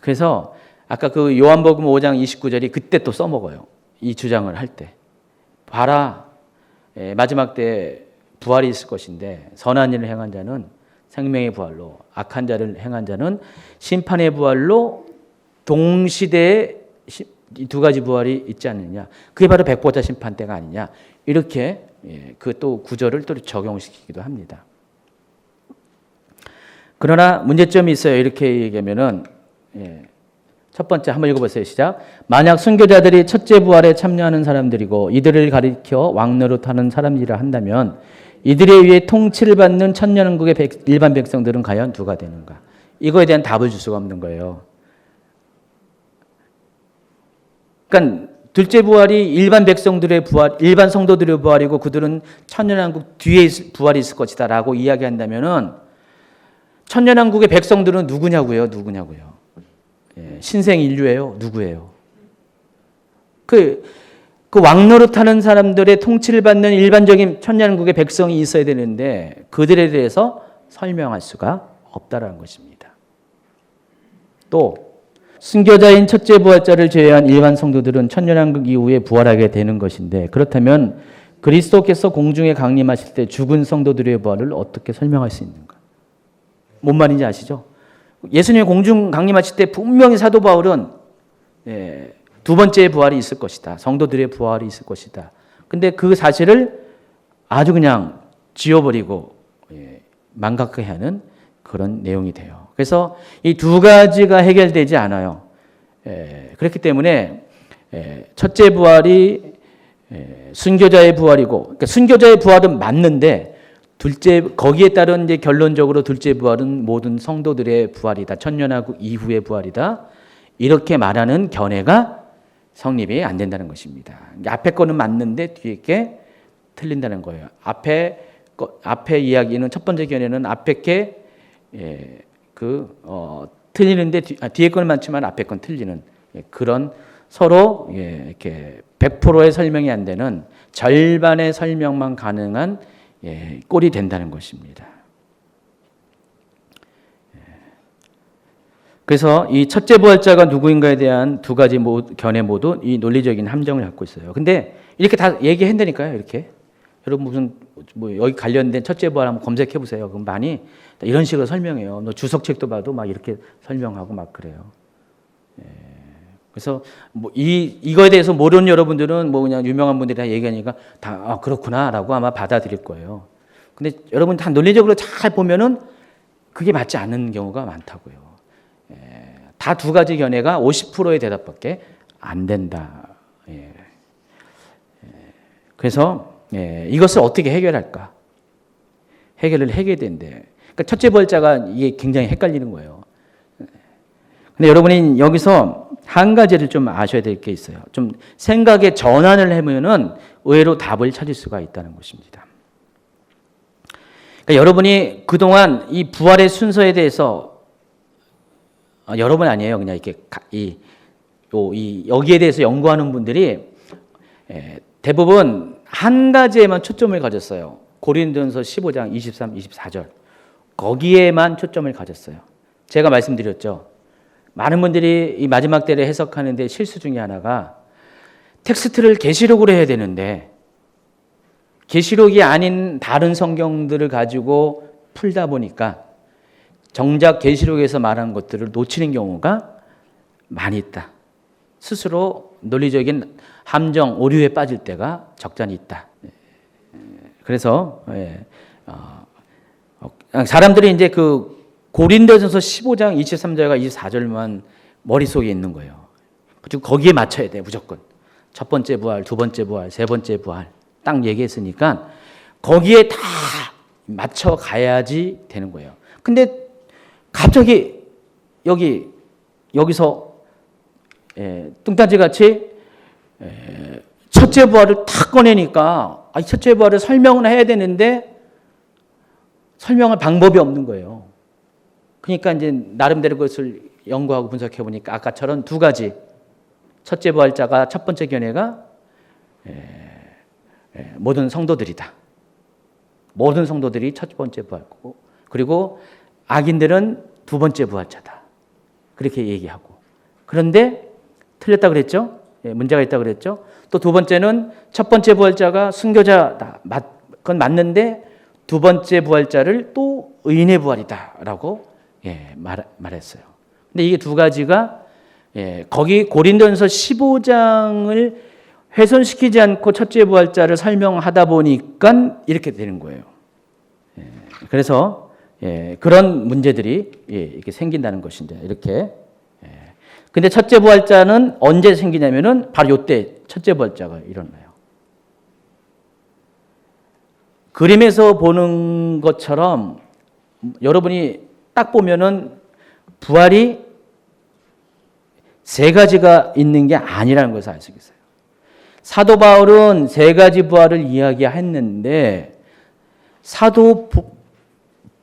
그래서 아까 그 요한복음 5장 29절이 그때 또 써먹어요. 이 주장을 할 때. 봐라, 마지막 때 부활이 있을 것인데 선한 일을 행한 자는 생명의 부활로, 악한 자를 행한 자는 심판의 부활로 동시대에 이 두 가지 부활이 있지 않느냐. 그게 바로 백보자 심판 때가 아니냐. 이렇게 그 또 구절을 또 적용시키기도 합니다. 그러나 문제점이 있어요. 이렇게 얘기하면은 첫 번째 한번 읽어보세요. 시작. 만약 순교자들이 첫째 부활에 참여하는 사람들이고 이들을 가리켜 왕노릇하는 사람이라 한다면 이들에 의해 통치를 받는 천년왕국의 일반 백성들은 과연 누가 되는가? 이거에 대한 답을 줄 수가 없는 거예요. 그러니까 둘째 부활이 일반 백성들의 부활, 일반 성도들의 부활이고 그들은 천년왕국 뒤에 부활이 있을 것이다라고 이야기한다면은 천년왕국의 백성들은 누구냐고요? 신생 인류예요? 누구예요? 그 왕노릇하는 사람들의 통치를 받는 일반적인 천년왕국의 백성이 있어야 되는데 그들에 대해서 설명할 수가 없다라는 것입니다. 또 순교자인 첫째 부활자를 제외한 일반 성도들은 천년왕국 이후에 부활하게 되는 것인데 그렇다면 그리스도께서 공중에 강림하실 때 죽은 성도들의 부활을 어떻게 설명할 수 있는가? 뭔 말인지 아시죠? 예수님이 공중 강림하실 때 분명히 사도 바울은 두 번째의 부활이 있을 것이다. 성도들의 부활이 있을 것이다. 근데 그 사실을 아주 그냥 지워버리고 망각하게 하는 그런 내용이 돼요. 그래서 이 두 가지가 해결되지 않아요. 그렇기 때문에 첫째 부활이 순교자의 부활이고, 그러니까 순교자의 부활은 맞는데 거기에 따른 이제 결론적으로 둘째 부활은 모든 성도들의 부활이다. 천년왕국 이후의 부활이다. 이렇게 말하는 견해가 성립이 안 된다는 것입니다. 앞에 거는 맞는데 뒤에 게 틀린다는 거예요. 앞에 이야기는 첫 번째 견해는 앞에 게 틀리는데 뒤에 건 많지만 앞에 건 틀리는 그런 서로 이렇게 100%의 설명이 안 되는 절반의 설명만 가능한 꼴이 된다는 것입니다. 그래서 이 첫째 부활자가 누구인가에 대한 두 가지 견해 모두 이 논리적인 함정을 갖고 있어요. 근데 이렇게 다 얘기한다니까요. 이렇게 여러분 무슨 여기 관련된 첫째 부활 한번 검색해 보세요. 그럼 많이 이런 식으로 설명해요. 주석책도 봐도 막 이렇게 설명하고 막 그래요. 그래서 이거에 대해서 모르는 여러분들은 그냥 유명한 분들이 다 얘기하니까 다 그렇구나라고 아마 받아들일 거예요. 근데 여러분 다 논리적으로 잘 보면은 그게 맞지 않는 경우가 많다고요. 다 두 가지 견해가 50%의 대답밖에 안 된다. 그래서 이것을 어떻게 해결할까? 해결을 해야 된대. 그러니까 첫째 부활자가 이게 굉장히 헷갈리는 거예요. 근데 여러분이 여기서 한 가지를 좀 아셔야 될 게 있어요. 좀 생각의 전환을 하면은 의외로 답을 찾을 수가 있다는 것입니다. 그러니까 여러분이 그동안 이 부활의 순서에 대해서 여러분 아니에요. 그냥 이렇게 여기에 대해서 연구하는 분들이 대부분 한 가지에만 초점을 가졌어요. 고린도전서 15장 23, 24절. 거기에만 초점을 가졌어요. 제가 말씀드렸죠. 많은 분들이 이 마지막 때를 해석하는데 실수 중에 하나가 텍스트를 계시록으로 해야 되는데 계시록이 아닌 다른 성경들을 가지고 풀다 보니까 정작 계시록에서 말한 것들을 놓치는 경우가 많이 있다. 스스로 논리적인 함정, 오류에 빠질 때가 적잖이 있다. 그래서 사람들이 이제 그 고린도전서 15장 23절과 24절만 머릿속에 있는 거예요. 그리고 거기에 맞춰야 돼, 무조건. 첫 번째 부활, 두 번째 부활, 세 번째 부활 딱 얘기했으니까 거기에 다 맞춰 가야지 되는 거예요. 근데 갑자기 여기서 뚱딴지 같이 첫째 부활을 탁 꺼내니까 첫째 부활을 설명을 해야 되는데 설명할 방법이 없는 거예요. 그러니까 이제 나름대로 그것을 연구하고 분석해 보니까 아까처럼 두 가지. 첫째 부활자가 첫 번째 견해가 모든 성도들이다. 모든 성도들이 첫 번째 부활이고, 그리고 악인들은 두 번째 부활자다. 그렇게 얘기하고. 그런데 틀렸다 그랬죠? 문제가 있다 그랬죠? 또 두 번째는 첫 번째 부활자가 순교자다. 그건 맞는데 두 번째 부활자를 또 의인의 부활이다라고 말했어요. 근데 이게 두 가지가 거기 고린도전서 15장을 훼손시키지 않고 첫째 부활자를 설명하다 보니까 이렇게 되는 거예요. 그래서 그런 문제들이 이렇게 생긴다는 것인데 이렇게. 근데 첫째 부활자는 언제 생기냐면은 바로 이때 첫째 부활자가 일어나요. 그림에서 보는 것처럼 여러분이 딱 보면은 부활이 세 가지가 있는 게 아니라는 것을 알 수 있어요. 사도 바울은 세 가지 부활을 이야기했는데 사도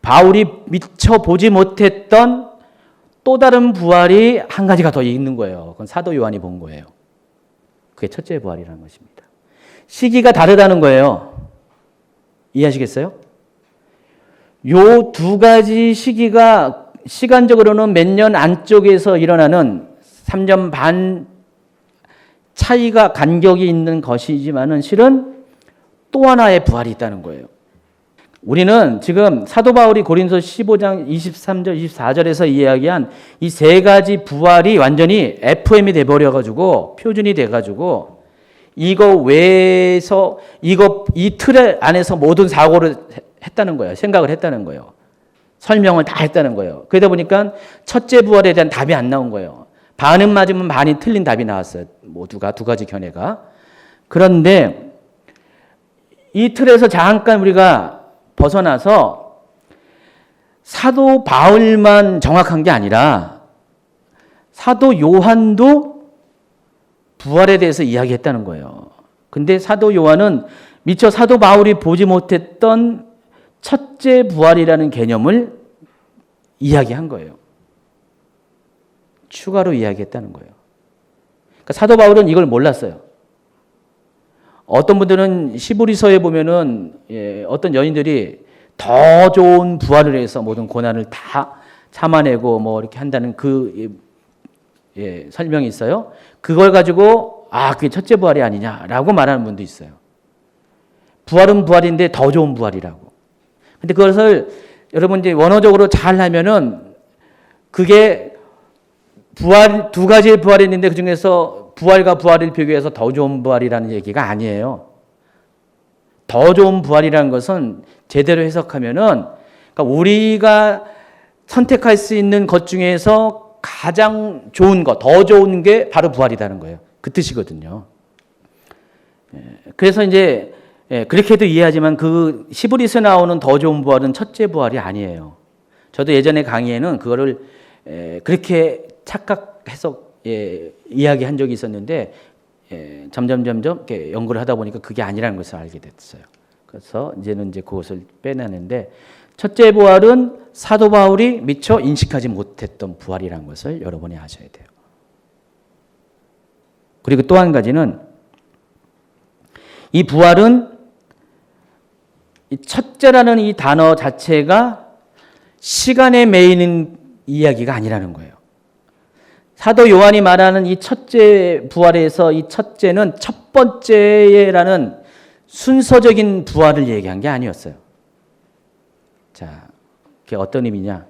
바울이 미처 보지 못했던 또 다른 부활이 한 가지가 더 있는 거예요. 그건 사도 요한이 본 거예요. 그게 첫째 부활이라는 것입니다. 시기가 다르다는 거예요. 이해하시겠어요? 요 두 가지 시기가 시간적으로는 몇 년 안쪽에서 일어나는 3년 반 차이가 간격이 있는 것이지만은 실은 또 하나의 부활이 있다는 거예요. 우리는 지금 사도 바울이 고린도서 15장 23절, 24절에서 이야기한 이 세 가지 부활이 완전히 FM이 돼버려가지고 표준이 돼가지고 이거 외에서 이 틀 안에서 모든 사고를 했다는 거예요. 생각을 했다는 거예요. 설명을 다 했다는 거예요. 그러다 보니까 첫째 부활에 대한 답이 안 나온 거예요. 반은 맞으면 반이 틀린 답이 나왔어요. 모두가 두 가지 견해가. 그런데 이 틀에서 잠깐 우리가 벗어나서 사도 바울만 정확한 게 아니라 사도 요한도 부활에 대해서 이야기했다는 거예요. 근데 사도 요한은 미처 사도 바울이 보지 못했던 첫째 부활이라는 개념을 이야기한 거예요. 추가로 이야기했다는 거예요. 그러니까 사도 바울은 이걸 몰랐어요. 어떤 분들은 시브리서에 보면은 어떤 여인들이 더 좋은 부활을 해서 모든 고난을 다 참아내고 뭐 이렇게 한다는 설명이 있어요. 그걸 가지고 그게 첫째 부활이 아니냐라고 말하는 분도 있어요. 부활은 부활인데 더 좋은 부활이라고. 근데 그것을 여러분 이제 원어적으로 잘 하면은 그게 부활 두 가지의 부활이 있는데 그 중에서 부활과 부활을 비교해서 더 좋은 부활이라는 얘기가 아니에요. 더 좋은 부활이라는 것은 제대로 해석하면은 그러니까 우리가 선택할 수 있는 것 중에서 가장 좋은 것, 더 좋은 게 바로 부활이라는 거예요. 그 뜻이거든요. 그래서 이제 그렇게도 이해하지만 그 시브리스에 나오는 더 좋은 부활은 첫째 부활이 아니에요. 저도 예전에 강의에는 그거를 그렇게 착각해서 이야기한 적이 있었는데 점점 이렇게 연구를 하다 보니까 그게 아니라는 것을 알게 됐어요. 그래서 이제는 그것을 빼내는데 첫째 부활은 사도 바울이 미처 인식하지 못했던 부활이라는 것을 여러분이 아셔야 돼요. 그리고 또 한 가지는 이 부활은 이 첫째라는 이 단어 자체가 시간에 매이는 이야기가 아니라는 거예요. 사도 요한이 말하는 이 첫째 부활에서 이 첫째는 첫 번째라는 순서적인 부활을 얘기한 게 아니었어요. 자, 그게 어떤 의미냐?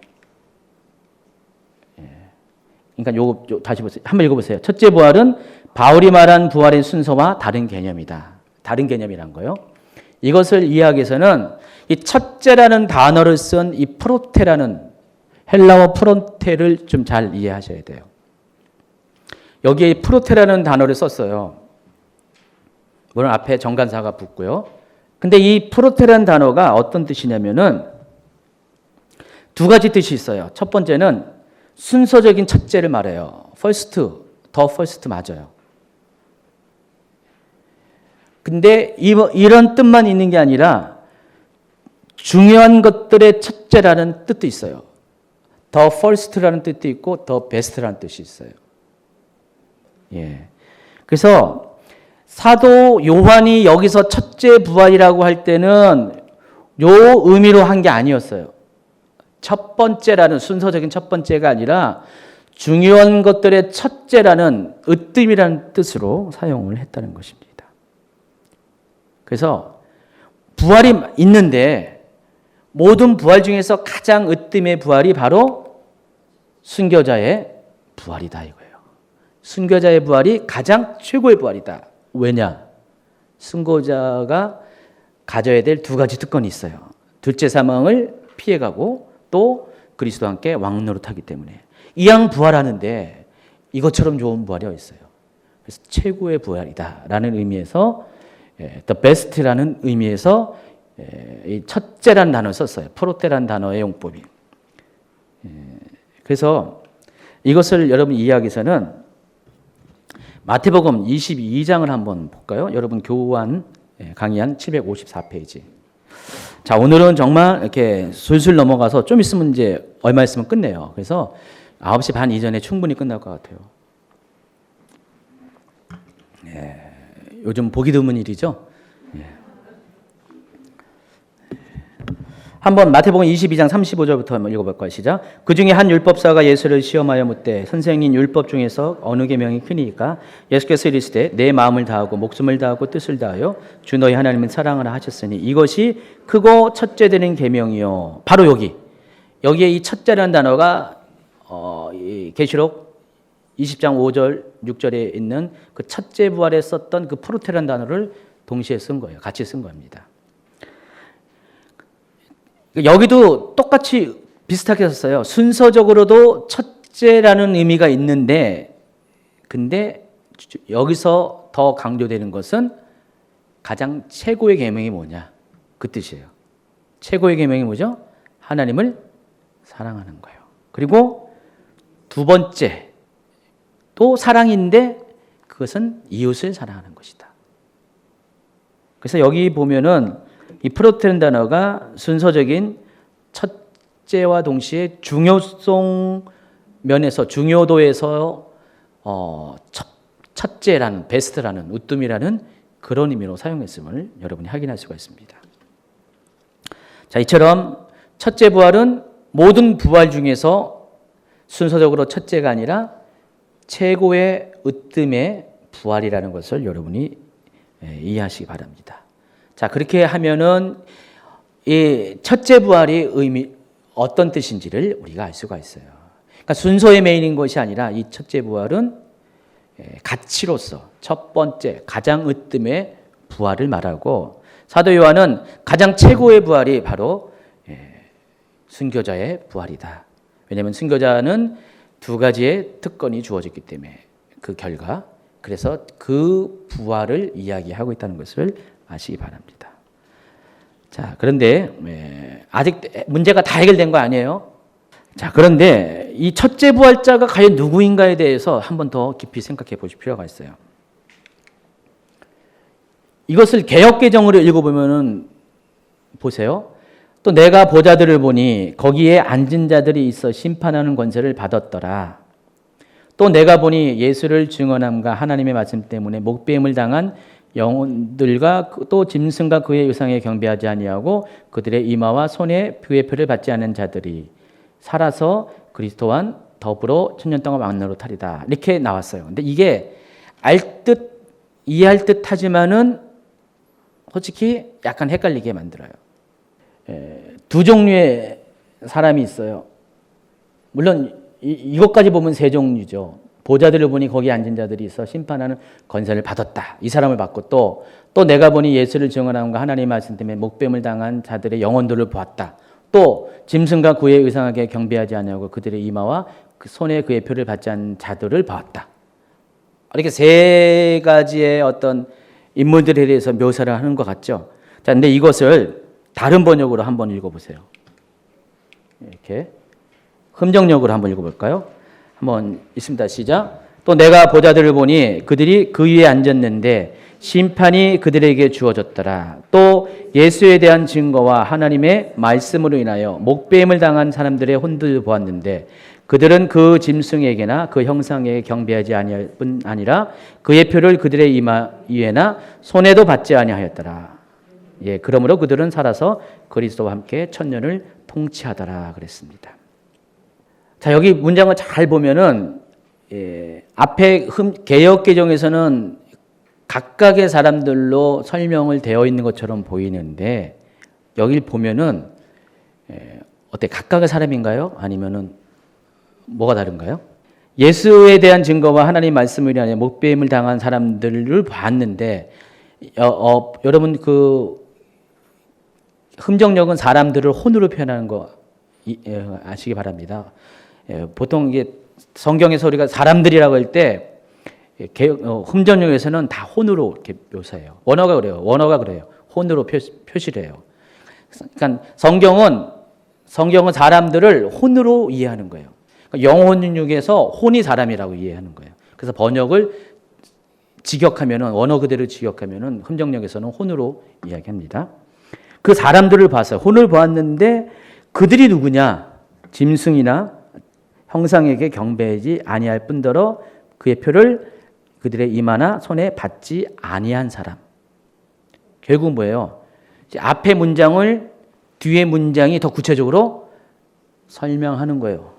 그러니까 요거 다시 보세요. 한번 읽어보세요. 첫째 부활은 바울이 말한 부활의 순서와 다른 개념이다. 다른 개념이란 거요. 이것을 이해하기 위해서는 이 첫째라는 단어를 쓴 이 프로테라는 헬라어 프론테를 좀 잘 이해하셔야 돼요. 여기에 프로테라는 단어를 썼어요. 물론 앞에 정관사가 붙고요. 근데 이 프로테라는 단어가 어떤 뜻이냐면은 두 가지 뜻이 있어요. 첫 번째는 순서적인 첫째를 말해요. first, the first 맞아요. 근데 이런 뜻만 있는 게 아니라 중요한 것들의 첫째라는 뜻도 있어요. the first라는 뜻도 있고 the best라는 뜻이 있어요. 예. 그래서 사도 요한이 여기서 첫째 부활이라고 할 때는 요 의미로 한 게 아니었어요. 첫 번째라는 순서적인 첫 번째가 아니라 중요한 것들의 첫째라는 으뜸이라는 뜻으로 사용을 했다는 것입니다. 그래서 부활이 있는데 모든 부활 중에서 가장 으뜸의 부활이 바로 순교자의 부활이다 이거예요. 순교자의 부활이 가장 최고의 부활이다. 왜냐? 순교자가 가져야 될 두 가지 특권이 있어요. 둘째 사망을 피해가고 또 그리스도와 함께 왕노릇하기 때문에 이왕 부활하는데 이것처럼 좋은 부활이 어디 있어요? 그래서 최고의 부활이다라는 의미에서 the best라는 의미에서 이 첫째라는 단어를 썼어요. 프로테라는 단어의 용법이. 그래서 이것을 여러분 이해하기 위해서는 마태복음 22장을 한번 볼까요? 여러분 교환 강의한 754페이지. 자, 오늘은 정말 이렇게 술술 넘어가서 좀 있으면 이제 얼마 있으면 끝내요. 그래서 9시 반 이전에 충분히 끝날 것 같아요. 요즘 보기 드문 일이죠. 한번 마태복음 22장 35절부터 한번 읽어볼까요? 시작. 그 중에 한 율법사가 예수를 시험하여 묻되 선생님 율법 중에서 어느 계명이 크니까? 예수께서 이르시되 내 마음을 다하고 목숨을 다하고 뜻을 다하여 주 너희 하나님을 사랑하라 하셨으니 이것이 크고 첫째 되는 계명이요. 바로 여기에 이 첫째라는 단어가 이 계시록 20장 5절 6절에 있는 그 첫째 부활에 썼던 그 프로테라는 단어를 동시에 쓴 거예요. 같이 쓴 겁니다. 여기도 똑같이 비슷하게 썼어요. 순서적으로도 첫째라는 의미가 있는데 근데 여기서 더 강조되는 것은 가장 최고의 계명이 뭐냐? 그 뜻이에요. 최고의 계명이 뭐죠? 하나님을 사랑하는 거예요. 그리고 두 번째 또 사랑인데 그것은 이웃을 사랑하는 것이다. 그래서 여기 보면은 이 프로테라는 단어가 순서적인 첫째와 동시에 중요성 면에서 중요도에서 첫째라는 베스트라는 으뜸이라는 그런 의미로 사용했음을 여러분이 확인할 수가 있습니다. 자, 이처럼 첫째 부활은 모든 부활 중에서 순서적으로 첫째가 아니라 최고의 으뜸의 부활이라는 것을 여러분이 이해하시기 바랍니다. 자, 그렇게 하면은 이 첫째 부활의 의미 어떤 뜻인지를 우리가 알 수가 있어요. 그러니까 순서의 메인인 것이 아니라 이 첫째 부활은 가치로서 첫 번째 가장 으뜸의 부활을 말하고 사도 요한은 가장 최고의 부활이 바로 순교자의 부활이다. 왜냐하면 순교자는 두 가지의 특권이 주어졌기 때문에 그 결과 그래서 그 부활을 이야기하고 있다는 것을 아시기 바랍니다. 자, 그런데 아직 문제가 다 해결된 거 아니에요? 자, 그런데 이 첫째 부활자가 과연 누구인가에 대해서 한 번 더 깊이 생각해 보실 필요가 있어요. 이것을 개역개정으로 읽어보면은 보세요. 또 내가 보자들을 보니 거기에 앉은 자들이 있어 심판하는 권세를 받았더라. 또 내가 보니 예수를 증언함과 하나님의 말씀 때문에 목배임을 당한 영혼들과 또 짐승과 그의 유상에 경배하지 아니하고 그들의 이마와 손에 그의 표를 받지 않은 자들이 살아서 그리스도와 더불어 천년 동안 왕노릇하리다. 이렇게 나왔어요. 근데 이게 이해할 듯 하지만은 솔직히 약간 헷갈리게 만들어요. 두 종류의 사람이 있어요. 물론 이것까지 보면 세 종류죠. 보좌들을 보니 거기 앉은 자들이 있어 심판하는 권세를 받았다. 이 사람을 받고 또 내가 보니 예수를 증언함과 하나님의 말씀 때문에 목뱀을 당한 자들의 영혼들을 보았다. 또 짐승과 그의 의상하게 경배하지 아니하고 그들의 이마와 그 손에 그의 표를 받지 않은 자들을 보았다. 이렇게 세 가지의 어떤 인물들에 대해서 묘사를 하는 것 같죠. 자, 근데 이것을 다른 번역으로 한번 읽어보세요. 이렇게 흠정역으로 한번 읽어볼까요? 한번 있습니다. 시작. 또 내가 보좌들을 보니 그들이 그 위에 앉았는데 심판이 그들에게 주어졌더라. 또 예수에 대한 증거와 하나님의 말씀으로 인하여 목배임을 당한 사람들의 혼들을 보았는데 그들은 그 짐승에게나 그 형상에 경배하지 아니할 뿐 아니라 그의 표를 그들의 이마 위에나 손에도 받지 아니하였더라. 예, 그러므로 그들은 살아서 그리스도와 함께 천년을 통치하더라 그랬습니다. 자, 여기 문장을 잘 보면은 앞에 개역개정에서는 각각의 사람들로 설명을 되어 있는 것처럼 보이는데 여기 보면은 어때 각각의 사람인가요? 아니면은 뭐가 다른가요? 예수에 대한 증거와 하나님 말씀을 위하여 목배임을 당한 사람들을 봤는데 여러분 그 흠정역은 사람들을 혼으로 표현하는 거 아시기 바랍니다. 보통 이게 성경에서 우리가 사람들이라고 할 때 흠정역에서는 다 혼으로 이렇게 묘사해요. 원어가 그래요. 혼으로 표시를 해요. 그러니까 성경은 사람들을 혼으로 이해하는 거예요. 영혼육에서 혼이 사람이라고 이해하는 거예요. 그래서 번역을 직역하면은 원어 그대로 직역하면은 흠정역에서는 혼으로 이야기합니다. 그 사람들을 봐서 혼을 보았는데 그들이 누구냐? 짐승이나 형상에게 경배하지 아니할 뿐더러 그의 표를 그들의 이마나 손에 받지 아니한 사람. 결국 뭐예요? 앞의 문장을 뒤의 문장이 더 구체적으로 설명하는 거예요.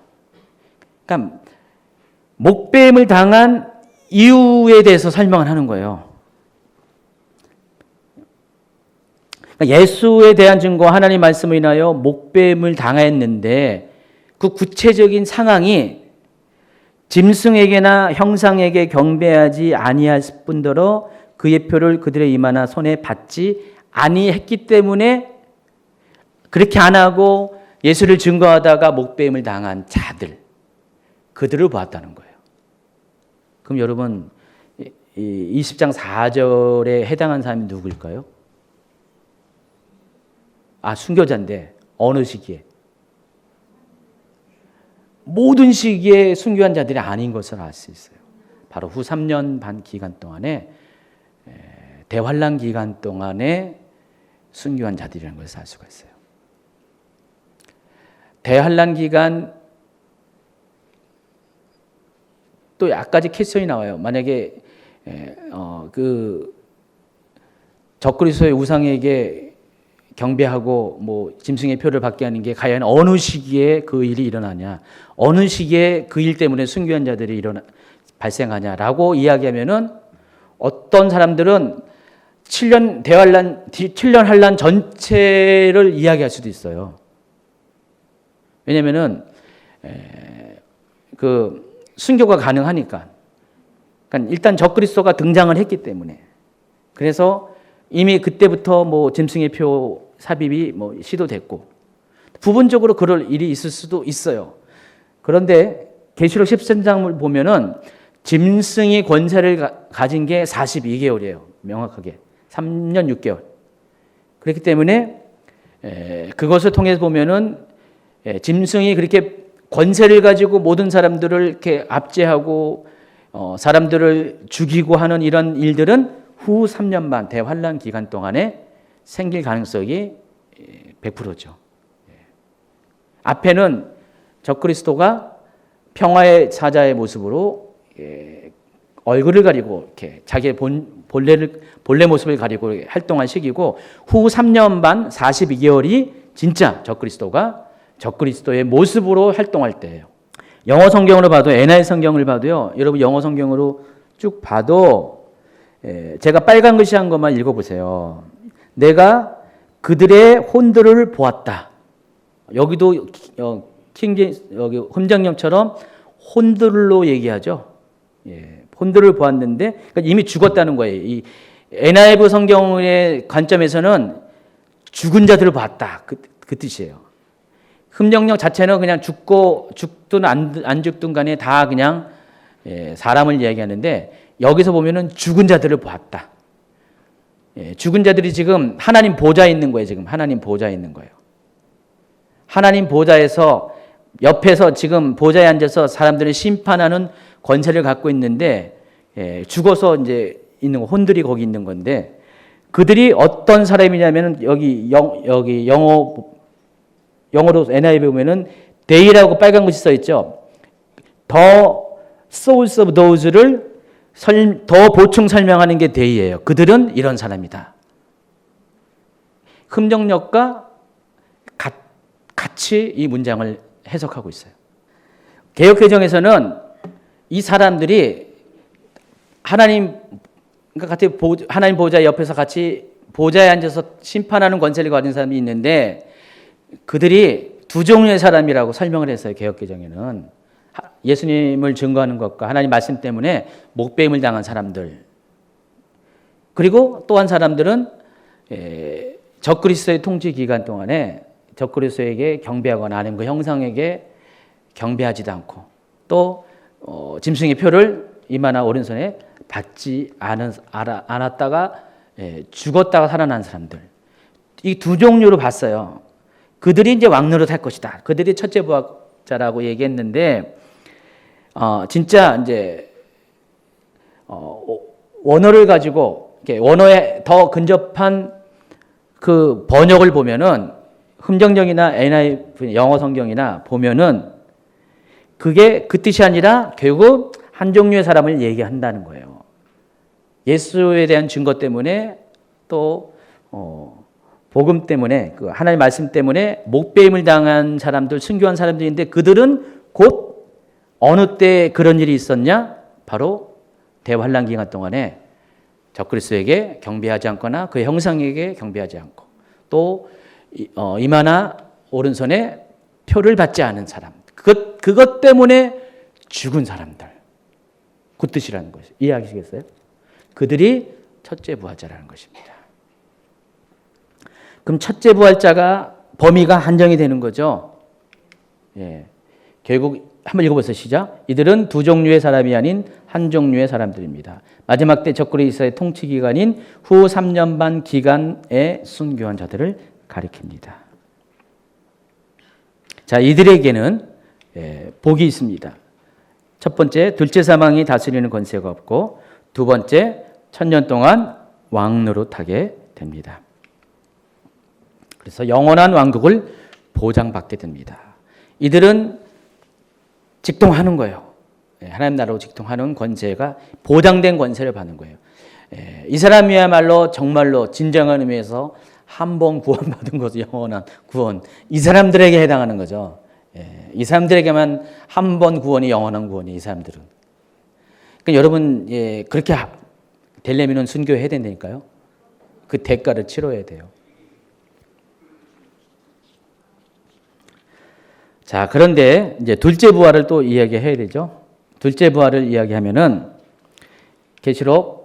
그러니까 목배임을 당한 이유에 대해서 설명을 하는 거예요. 그러니까 예수에 대한 증거 하나님 말씀을 인하여 목배임을 당했는데 그 구체적인 상황이 짐승에게나 형상에게 경배하지 아니할 뿐더러 그의 표를 그들의 이마나 손에 받지 아니했기 때문에 그렇게 안 하고 예수를 증거하다가 목배임을 당한 자들 그들을 보았다는 거예요. 그럼 여러분 20장 4절에 해당한 사람이 누구일까요? 순교자인데 어느 시기에? 모든 시기에 순교한 자들이 아닌 것을 알 수 있어요. 바로 후 3년 반 기간 동안에 대환란 기간 동안에 순교한 자들이라는 것을 알 수가 있어요. 대환란 기간 또 약까지 퀘스천이 나와요. 만약에 그 적그리스도의 우상에게 경배하고 뭐 짐승의 표를 받게 하는 게 과연 어느 시기에 그 일이 일어나냐, 어느 시기에 그 일 때문에 순교한 자들이 발생하냐라고 이야기하면은 어떤 사람들은 7년 환란 전체를 이야기할 수도 있어요. 왜냐면은 그 순교가 가능하니까. 그러니까 일단 적그리스도가 등장을 했기 때문에. 그래서 이미 그때부터 뭐 짐승의 표 삽입이 뭐 시도됐고 부분적으로 그럴 일이 있을 수도 있어요. 그런데 계시록 13장을 보면은 짐승이 권세를 가진 게 42개월이에요. 명확하게 3년 6개월. 그렇기 때문에 그것을 통해서 보면은 짐승이 그렇게 권세를 가지고 모든 사람들을 이렇게 압제하고 사람들을 죽이고 하는 이런 일들은 후 3년 반 대환란 기간 동안에 생길 가능성이 100%죠. 앞에는 적그리스도가 평화의 사자의 모습으로 얼굴을 가리고 이렇게 자기의 본래 모습을 가리고 활동한 시기고 후 3년 반 42개월이 진짜 적그리스도의 모습으로 활동할 때예요. 영어 성경으로 봐도 NIV 성경을 봐도요. 여러분 영어 성경으로 쭉 봐도 제가 빨간 글씨 한 것만 읽어보세요. 내가 그들의 혼들을 보았다. 여기도 여기 흠정령처럼 혼들로 얘기하죠. 예, 혼들을 보았는데 그러니까 이미 죽었다는 거예요. 이 NIV 성경의 관점에서는 죽은 자들을 봤다. 그 뜻이에요. 흠정령 자체는 그냥 죽든 안 죽든 간에 다 그냥 사람을 이야기하는데 여기서 보면은 죽은 자들을 보았다. 죽은 자들이 지금 하나님 보좌에 있는 거예요. 지금 하나님 보좌에 있는 거예요. 하나님 보좌에서 옆에서 지금 보좌에 앉아서 사람들을 심판하는 권세를 갖고 있는데 죽어서 이제 있는 거, 혼들이 거기 있는 건데 그들이 어떤 사람이냐면은 여기 영어로 NIV 보면은 they라고 빨간 글씨 써 있죠. The souls of those를 더 보충 설명하는 게 they예요. 그들은 이런 사람이다. 흠정력과 같이 이 문장을 해석하고 있어요. 개역개정에서는 이 사람들이 하나님 보좌 옆에서 같이 보좌에 앉아서 심판하는 권세를 가진 사람이 있는데 그들이 두 종류의 사람이라고 설명을 했어요. 개역개정에는 예수님을 증거하는 것과 하나님 말씀 때문에 목배임을 당한 사람들, 그리고 또 한 사람들은 적그리스도의 통치 기간 동안에 적그리스도에게 경배하거나 아니면 그 형상에게 경배하지도 않고 또 짐승의 표를 이마나 오른손에 받지 않았다가 죽었다가 살아난 사람들, 이 두 종류로 봤어요. 그들이 이제 왕노릇 할 것이다. 그들이 첫째 부학자라고 얘기했는데 진짜 이제 원어를 가지고 원어에 더 근접한 그 번역을 보면은 흠정령이나 NIV 영어 성경이나 보면은 그게 그 뜻이 아니라 결국 한 종류의 사람을 얘기한다는 거예요. 예수에 대한 증거 때문에 또 복음 때문에 그 하나님의 말씀 때문에 목배임을 당한 사람들, 순교한 사람들인데 그들은 곧 어느 때 그런 일이 있었냐? 바로 대환란 기간 동안에 적그리스도에게 경배하지 않거나 그 형상에게 경배하지 않고 또 이마나 오른손에 표를 받지 않은 사람, 그것 때문에 죽은 사람들, 그 뜻이라는 것이 이해하시겠어요? 그들이 첫째 부활자라는 것입니다. 그럼 첫째 부활자가 범위가 한정이 되는 거죠. 예. 결국 한번 읽어보세요. 시작. 이들은 두 종류의 사람이 아닌 한 종류의 사람들입니다. 마지막 때 적그리스도의 통치 기간인 후 3년 반 기간에 순교한 자들을 가리킵니다. 자, 이들에게는 복이 있습니다. 첫 번째, 둘째 사망이 다스리는 권세가 없고, 두 번째, 1000년 동안 왕노릇하게 됩니다. 그래서 영원한 왕국을 보장받게 됩니다. 이들은 직통하는 거예요. 하나님 나라로 직통하는 권세가 보장된 권세를 받는 거예요. 이 사람이야말로 정말로 진정한 의미에서 한 번 구원받은 거죠. 영원한 구원. 이 사람들에게 해당하는 거죠. 이 사람들에게만 한 번 구원이 영원한 구원이 이 사람들은. 그러니까 여러분 그렇게 되려면 순교해야 된다니까요. 그 대가를 치러야 돼요. 자, 그런데 이제 둘째 부활을 또 이야기해야 되죠. 둘째 부활을 이야기하면은 계시록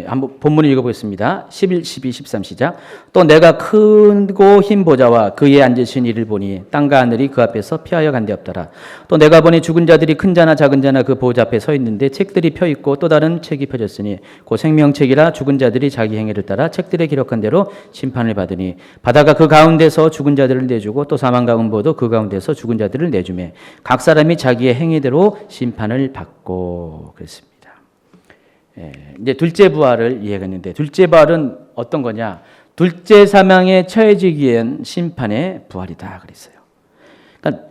한번 본문을 읽어보겠습니다. 11, 12, 13 시작. 또 내가 크고 흰 보좌와 그에 앉으신 이를 보니 땅과 하늘이 그 앞에서 피하여 간데없더라. 또 내가 보니 죽은 자들이 큰 자나 작은 자나 그 보좌 앞에 서 있는데 책들이 펴 있고 또 다른 책이 펴졌으니 그 생명책이라 죽은 자들이 자기 행위를 따라 책들에 기록한 대로 심판을 받으니 바다가 그 가운데서 죽은 자들을 내주고 또 사망과 음보도 그 가운데서 죽은 자들을 내주매 각 사람이 자기의 행위대로 심판을 받고 그랬습니다. 이제 둘째 부활을 이해했는데 둘째 부활은 어떤 거냐? 둘째 사망에 처해지기 위한 심판의 부활이다 그랬어요. 그러니까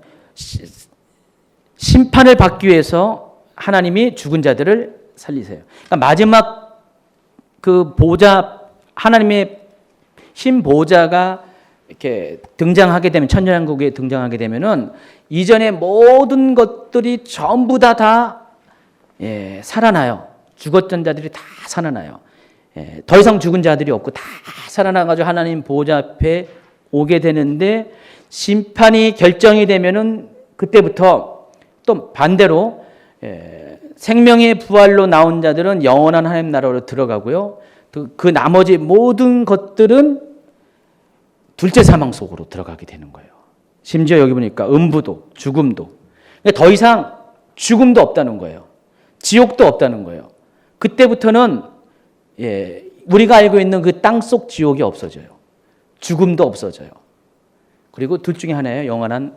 심판을 받기 위해서 하나님이 죽은 자들을 살리세요. 그러니까 마지막 그 보좌, 하나님의 신 보좌가 이렇게 등장하게 되면, 천년왕국에 등장하게 되면은 이전의 모든 것들이 전부 다 살아나요. 죽었던 자들이 다 살아나요. 더 이상 죽은 자들이 없고 다 살아나가지고 하나님 보호자 앞에 오게 되는데 심판이 결정이 되면은 그때부터 또 반대로 생명의 부활로 나온 자들은 영원한 하나님 나라로 들어가고요. 그 나머지 모든 것들은 둘째 사망 속으로 들어가게 되는 거예요. 심지어 여기 보니까 음부도 죽음도 더 이상 죽음도 없다는 거예요. 지옥도 없다는 거예요. 그때부터는 우리가 알고 있는 그 땅속 지옥이 없어져요. 죽음도 없어져요. 그리고 둘 중에 하나예요. 영원한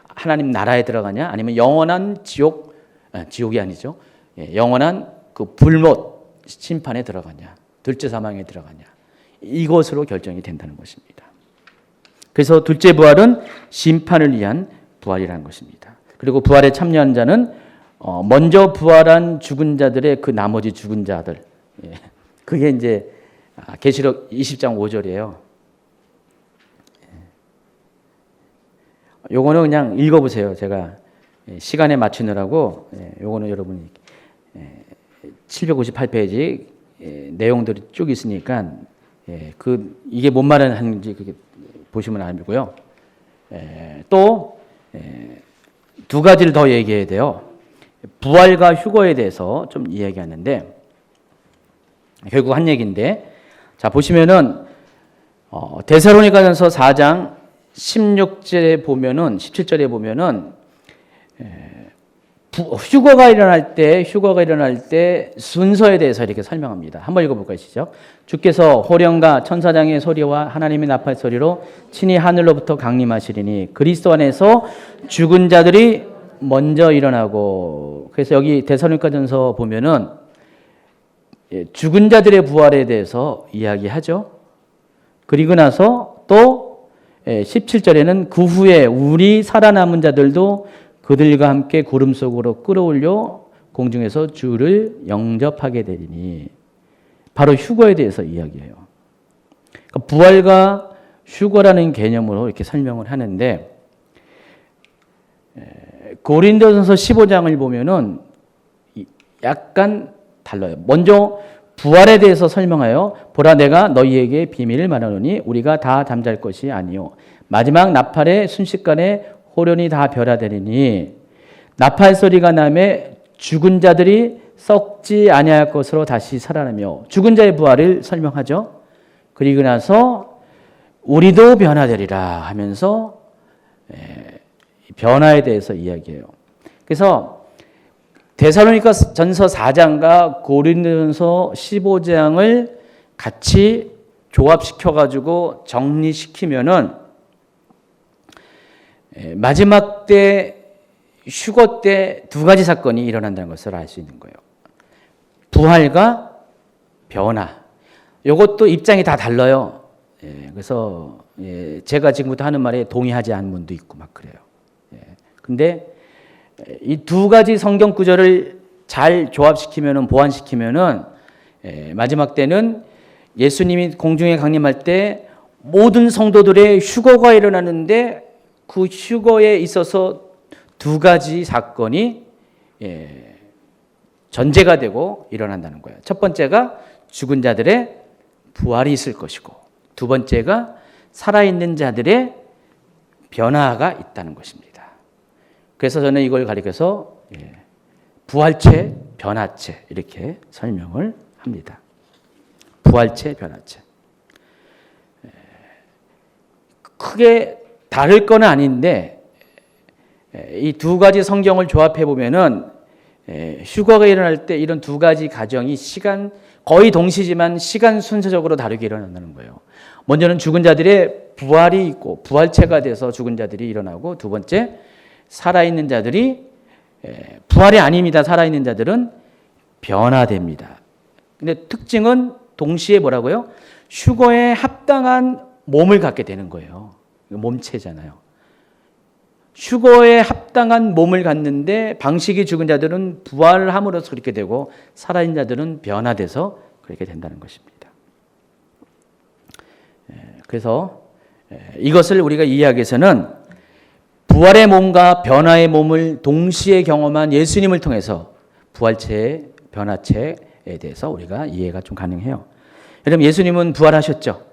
하나님 나라에 들어가냐 아니면 영원한 지옥이 아니죠. 영원한 그 불못 심판에 들어가냐 둘째 사망에 들어가냐 이것으로 결정이 된다는 것입니다. 그래서 둘째 부활은 심판을 위한 부활이라는 것입니다. 그리고 부활에 참여한 자는 먼저 부활한 죽은 자들의 그 나머지 죽은 자들 그게 이제 계시록 20장 5절이에요. 요거는 그냥 읽어보세요. 제가 시간에 맞추느라고 요거는 여러분이 758페이지 내용들이 쭉 있으니까 이게 뭔 말을 하는지 그게 보시면 알고요. 또 두 가지를 더 얘기해야 돼요. 부활과 휴거에 대해서 좀 이야기하는데 결국 한 얘기인데 자 보시면은 데살로니가전서 4장 16절에 보면은 17절에 보면은 휴거가 일어날 때 순서에 대해서 이렇게 설명합니다. 한번 읽어볼까요? 시작. 주께서 호령과 천사장의 소리와 하나님의 나팔 소리로 친히 하늘로부터 강림하시리니 그리스도 안에서 죽은 자들이 먼저 일어나고 그래서 여기 데살로니가전서 보면은 죽은 자들의 부활에 대해서 이야기하죠. 그리고 나서 또 17절에는 그 후에 우리 살아남은 자들도 그들과 함께 구름 속으로 끌어올려 공중에서 주를 영접하게 되리니 바로 휴거에 대해서 이야기해요. 그러니까 부활과 휴거라는 개념으로 이렇게 설명을 하는데 고린도전서 15장을 보면은 약간 달라요. 먼저 부활에 대해서 설명하여 보라 내가 너희에게 비밀을 말하노니 우리가 다 잠잘 것이 아니요 마지막 나팔의 순식간에 호련이 다 변화되리니 나팔 소리가 나매 죽은 자들이 썩지 아니할 것으로 다시 살아나며 죽은 자의 부활을 설명하죠. 그리고 나서 우리도 변화되리라 하면서 변화에 대해서 이야기해요. 그래서 데살로니가 전서 4장과 고린도전서 15장을 같이 조합시켜가지고 정리시키면은 마지막 때 휴거 때 두 가지 사건이 일어난다는 것을 알 수 있는 거예요. 부활과 변화. 이것도 입장이 다 달라요. 그래서 제가 지금부터 하는 말에 동의하지 않는 분도 있고 막 그래요. 근데 이 두 가지 성경 구절을 잘 조합시키면은 보완시키면은 마지막 때는 예수님이 공중에 강림할 때 모든 성도들의 휴거가 일어나는데 그 휴거에 있어서 두 가지 사건이 전제가 되고 일어난다는 거예요. 첫 번째가 죽은 자들의 부활이 있을 것이고 두 번째가 살아있는 자들의 변화가 있다는 것입니다. 그래서 저는 이걸 가리켜서 부활체, 변화체 이렇게 설명을 합니다. 부활체, 변화체. 크게 다를 건 아닌데 이 두 가지 성경을 조합해 보면은 휴거가 일어날 때 이런 두 가지 가정이 거의 동시지만 시간 순서적으로 다르게 일어난다는 거예요. 먼저는 죽은 자들의 부활이 있고 부활체가 돼서 죽은 자들이 일어나고 두 번째 살아있는 자들이 부활이 아닙니다. 살아있는 자들은 변화됩니다. 근데 특징은 동시에 뭐라고요? 휴거에 합당한 몸을 갖게 되는 거예요. 몸체잖아요. 휴거에 합당한 몸을 갖는데 방식이 죽은 자들은 부활을 함으로써 그렇게 되고 살아있는 자들은 변화돼서 그렇게 된다는 것입니다. 그래서 이것을 우리가 이해하기 위해서는 부활의 몸과 변화의 몸을 동시에 경험한 예수님을 통해서 부활체의 변화체에 대해서 우리가 이해가 좀 가능해요. 여러분 예수님은 부활하셨죠?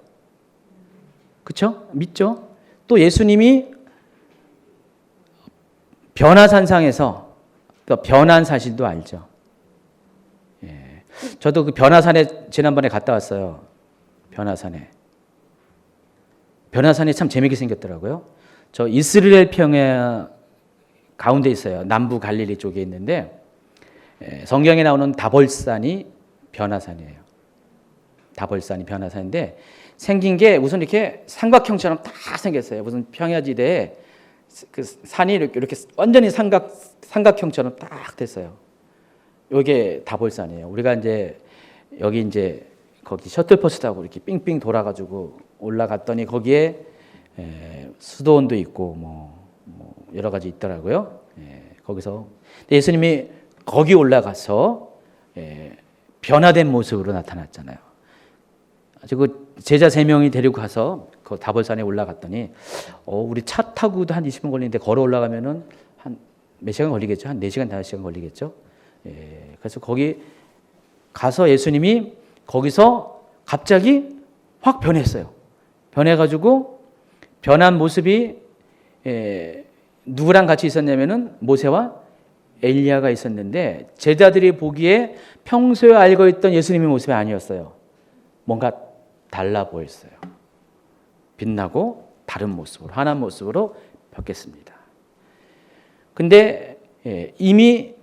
그렇죠? 믿죠? 또 예수님이 변화산상에서 또 변한 사실도 알죠. 예. 저도 그 변화산에 지난번에 갔다 왔어요. 변화산에. 변화산이 참 재미있게 생겼더라고요. 저 이스라엘 평야 가운데 있어요. 남부 갈릴리 쪽에 있는데 성경에 나오는 다볼산이 변화산이에요. 다볼산이 변화산인데 생긴 게 우선 이렇게 삼각형처럼 딱 생겼어요. 무슨 평야지대에 그 산이 이렇게 완전히 삼각형처럼 딱 됐어요. 이게 다볼산이에요. 우리가 이제 여기 이제 거기 셔틀버스 타고 이렇게 삥삥 돌아가지고 올라갔더니 거기에 수도원도 있고 뭐 여러 가지 있더라고요. 거기서 예수님이 거기 올라가서 변화된 모습으로 나타났잖아요. 그 제자 3명이 데리고 가서 그 다볼산에 올라갔더니 우리 차 타고도 한 20분 걸리는데 걸어 올라가면은 한 몇 시간 걸리겠죠? 한 4시간, 5시간 걸리겠죠? 그래서 거기 가서 예수님이 거기서 갑자기 확 변했어요. 변해가지고 변한 모습이 누구랑 같이 있었냐면은 모세와 엘리야가 있었는데 제자들이 보기에 평소에 알고 있던 예수님의 모습이 아니었어요. 뭔가 달라 보였어요. 빛나고 다른 모습으로, 환한 모습으로 바뀌었습니다. 근데 이미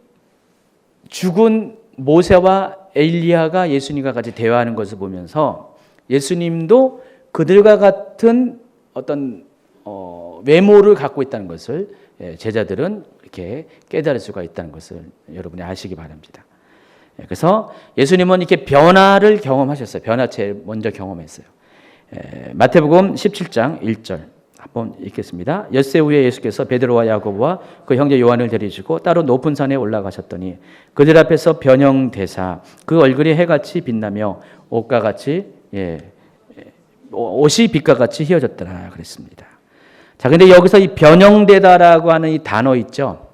죽은 모세와 엘리야가 예수님과 같이 대화하는 것을 보면서 예수님도 그들과 같은 어떤 외모를 갖고 있다는 것을 제자들은 이렇게 깨달을 수가 있다는 것을 여러분이 아시기 바랍니다. 그래서 예수님은 이렇게 변화를 경험하셨어요. 변화체 먼저 경험했어요. 마태복음 17장 1절 한번 읽겠습니다. 엿새 후에 예수께서 베드로와 야고보와 그 형제 요한을 데리시고 따로 높은 산에 올라가셨더니 그들 앞에서 변형되사 그 얼굴이 해같이 빛나며 옷과 같이 옷이 빛과 같이 휘어졌더라 그랬습니다. 자, 근데 여기서 이 변형되다라고 하는 이 단어 있죠.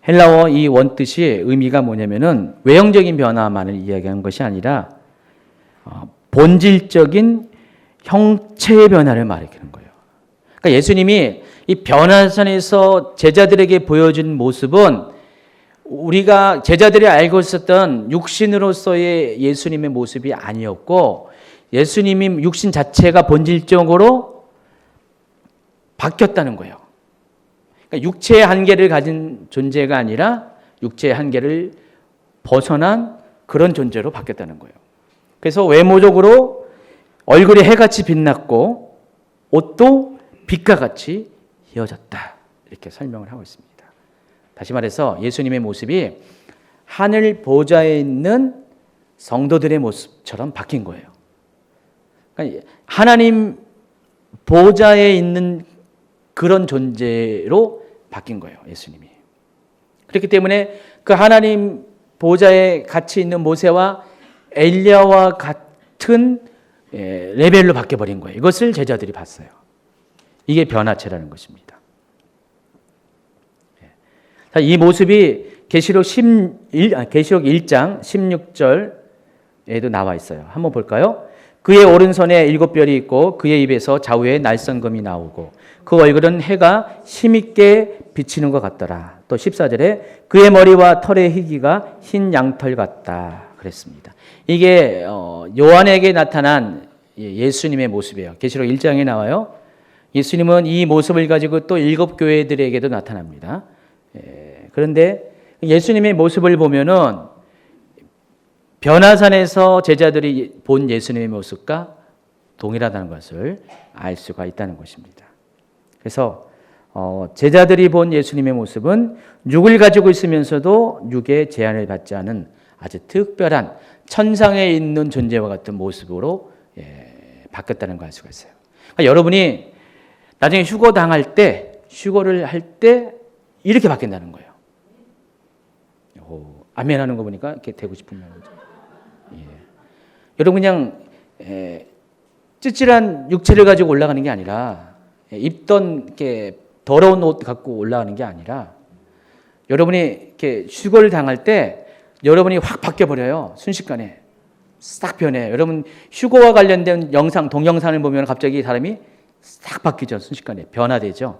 헬라어 이 원뜻이 의미가 뭐냐면은 외형적인 변화만을 이야기하는 것이 아니라 본질적인 형체의 변화를 말하는 거예요. 그러니까 예수님이 이 변화산에서 제자들에게 보여준 모습은 우리가 제자들이 알고 있었던 육신으로서의 예수님의 모습이 아니었고 예수님이 육신 자체가 본질적으로 바뀌었다는 거예요. 그러니까 육체의 한계를 가진 존재가 아니라 육체의 한계를 벗어난 그런 존재로 바뀌었다는 거예요. 그래서 외모적으로 얼굴이 해같이 빛났고 옷도 빛과 같이 휘어졌다. 이렇게 설명을 하고 있습니다. 다시 말해서 예수님의 모습이 하늘 보좌에 있는 성도들의 모습처럼 바뀐 거예요. 그러니까 하나님 보좌에 있는 그런 존재로 바뀐 거예요. 예수님이. 그렇기 때문에 그 하나님 보좌에 같이 있는 모세와 엘리야와 같은 레벨로 바뀌어버린 거예요. 이것을 제자들이 봤어요. 이게 변화체라는 것입니다. 이 모습이 계시록 1장 16절에도 나와 있어요. 한번 볼까요? 그의 오른손에 7별이 있고 그의 입에서 좌우에 날성금이 나오고 그 얼굴은 해가 힘있게 비치는 것 같더라. 또 14절에 그의 머리와 털의 희기가 흰 양털 같다 그랬습니다. 이게 요한에게 나타난 예수님의 모습이에요. 계시록 1장에 나와요. 예수님은 이 모습을 가지고 또 7교회들에게도 나타납니다. 그런데 예수님의 모습을 보면은 변화산에서 제자들이 본 예수님의 모습과 동일하다는 것을 알 수가 있다는 것입니다. 그래서 제자들이 본 예수님의 모습은 육을 가지고 있으면서도 육의 제한을 받지 않은 아주 특별한 천상에 있는 존재와 같은 모습으로 바뀌었다는 걸 알 수가 있어요. 그러니까 여러분이 나중에 휴거를 할 때 이렇게 바뀐다는 거예요. 아멘 하는 거 보니까 이렇게 되고 싶은 말이죠. 여러분 그냥 찌질한 육체를 가지고 올라가는 게 아니라 입던 이렇게 더러운 옷 갖고 올라가는 게 아니라 여러분이 이렇게 휴거를 당할 때 여러분이 확 바뀌어 버려요. 순식간에 싹 변해. 여러분 휴거와 관련된 영상, 동영상을 보면 갑자기 사람이 싹 바뀌죠. 순식간에 변화되죠.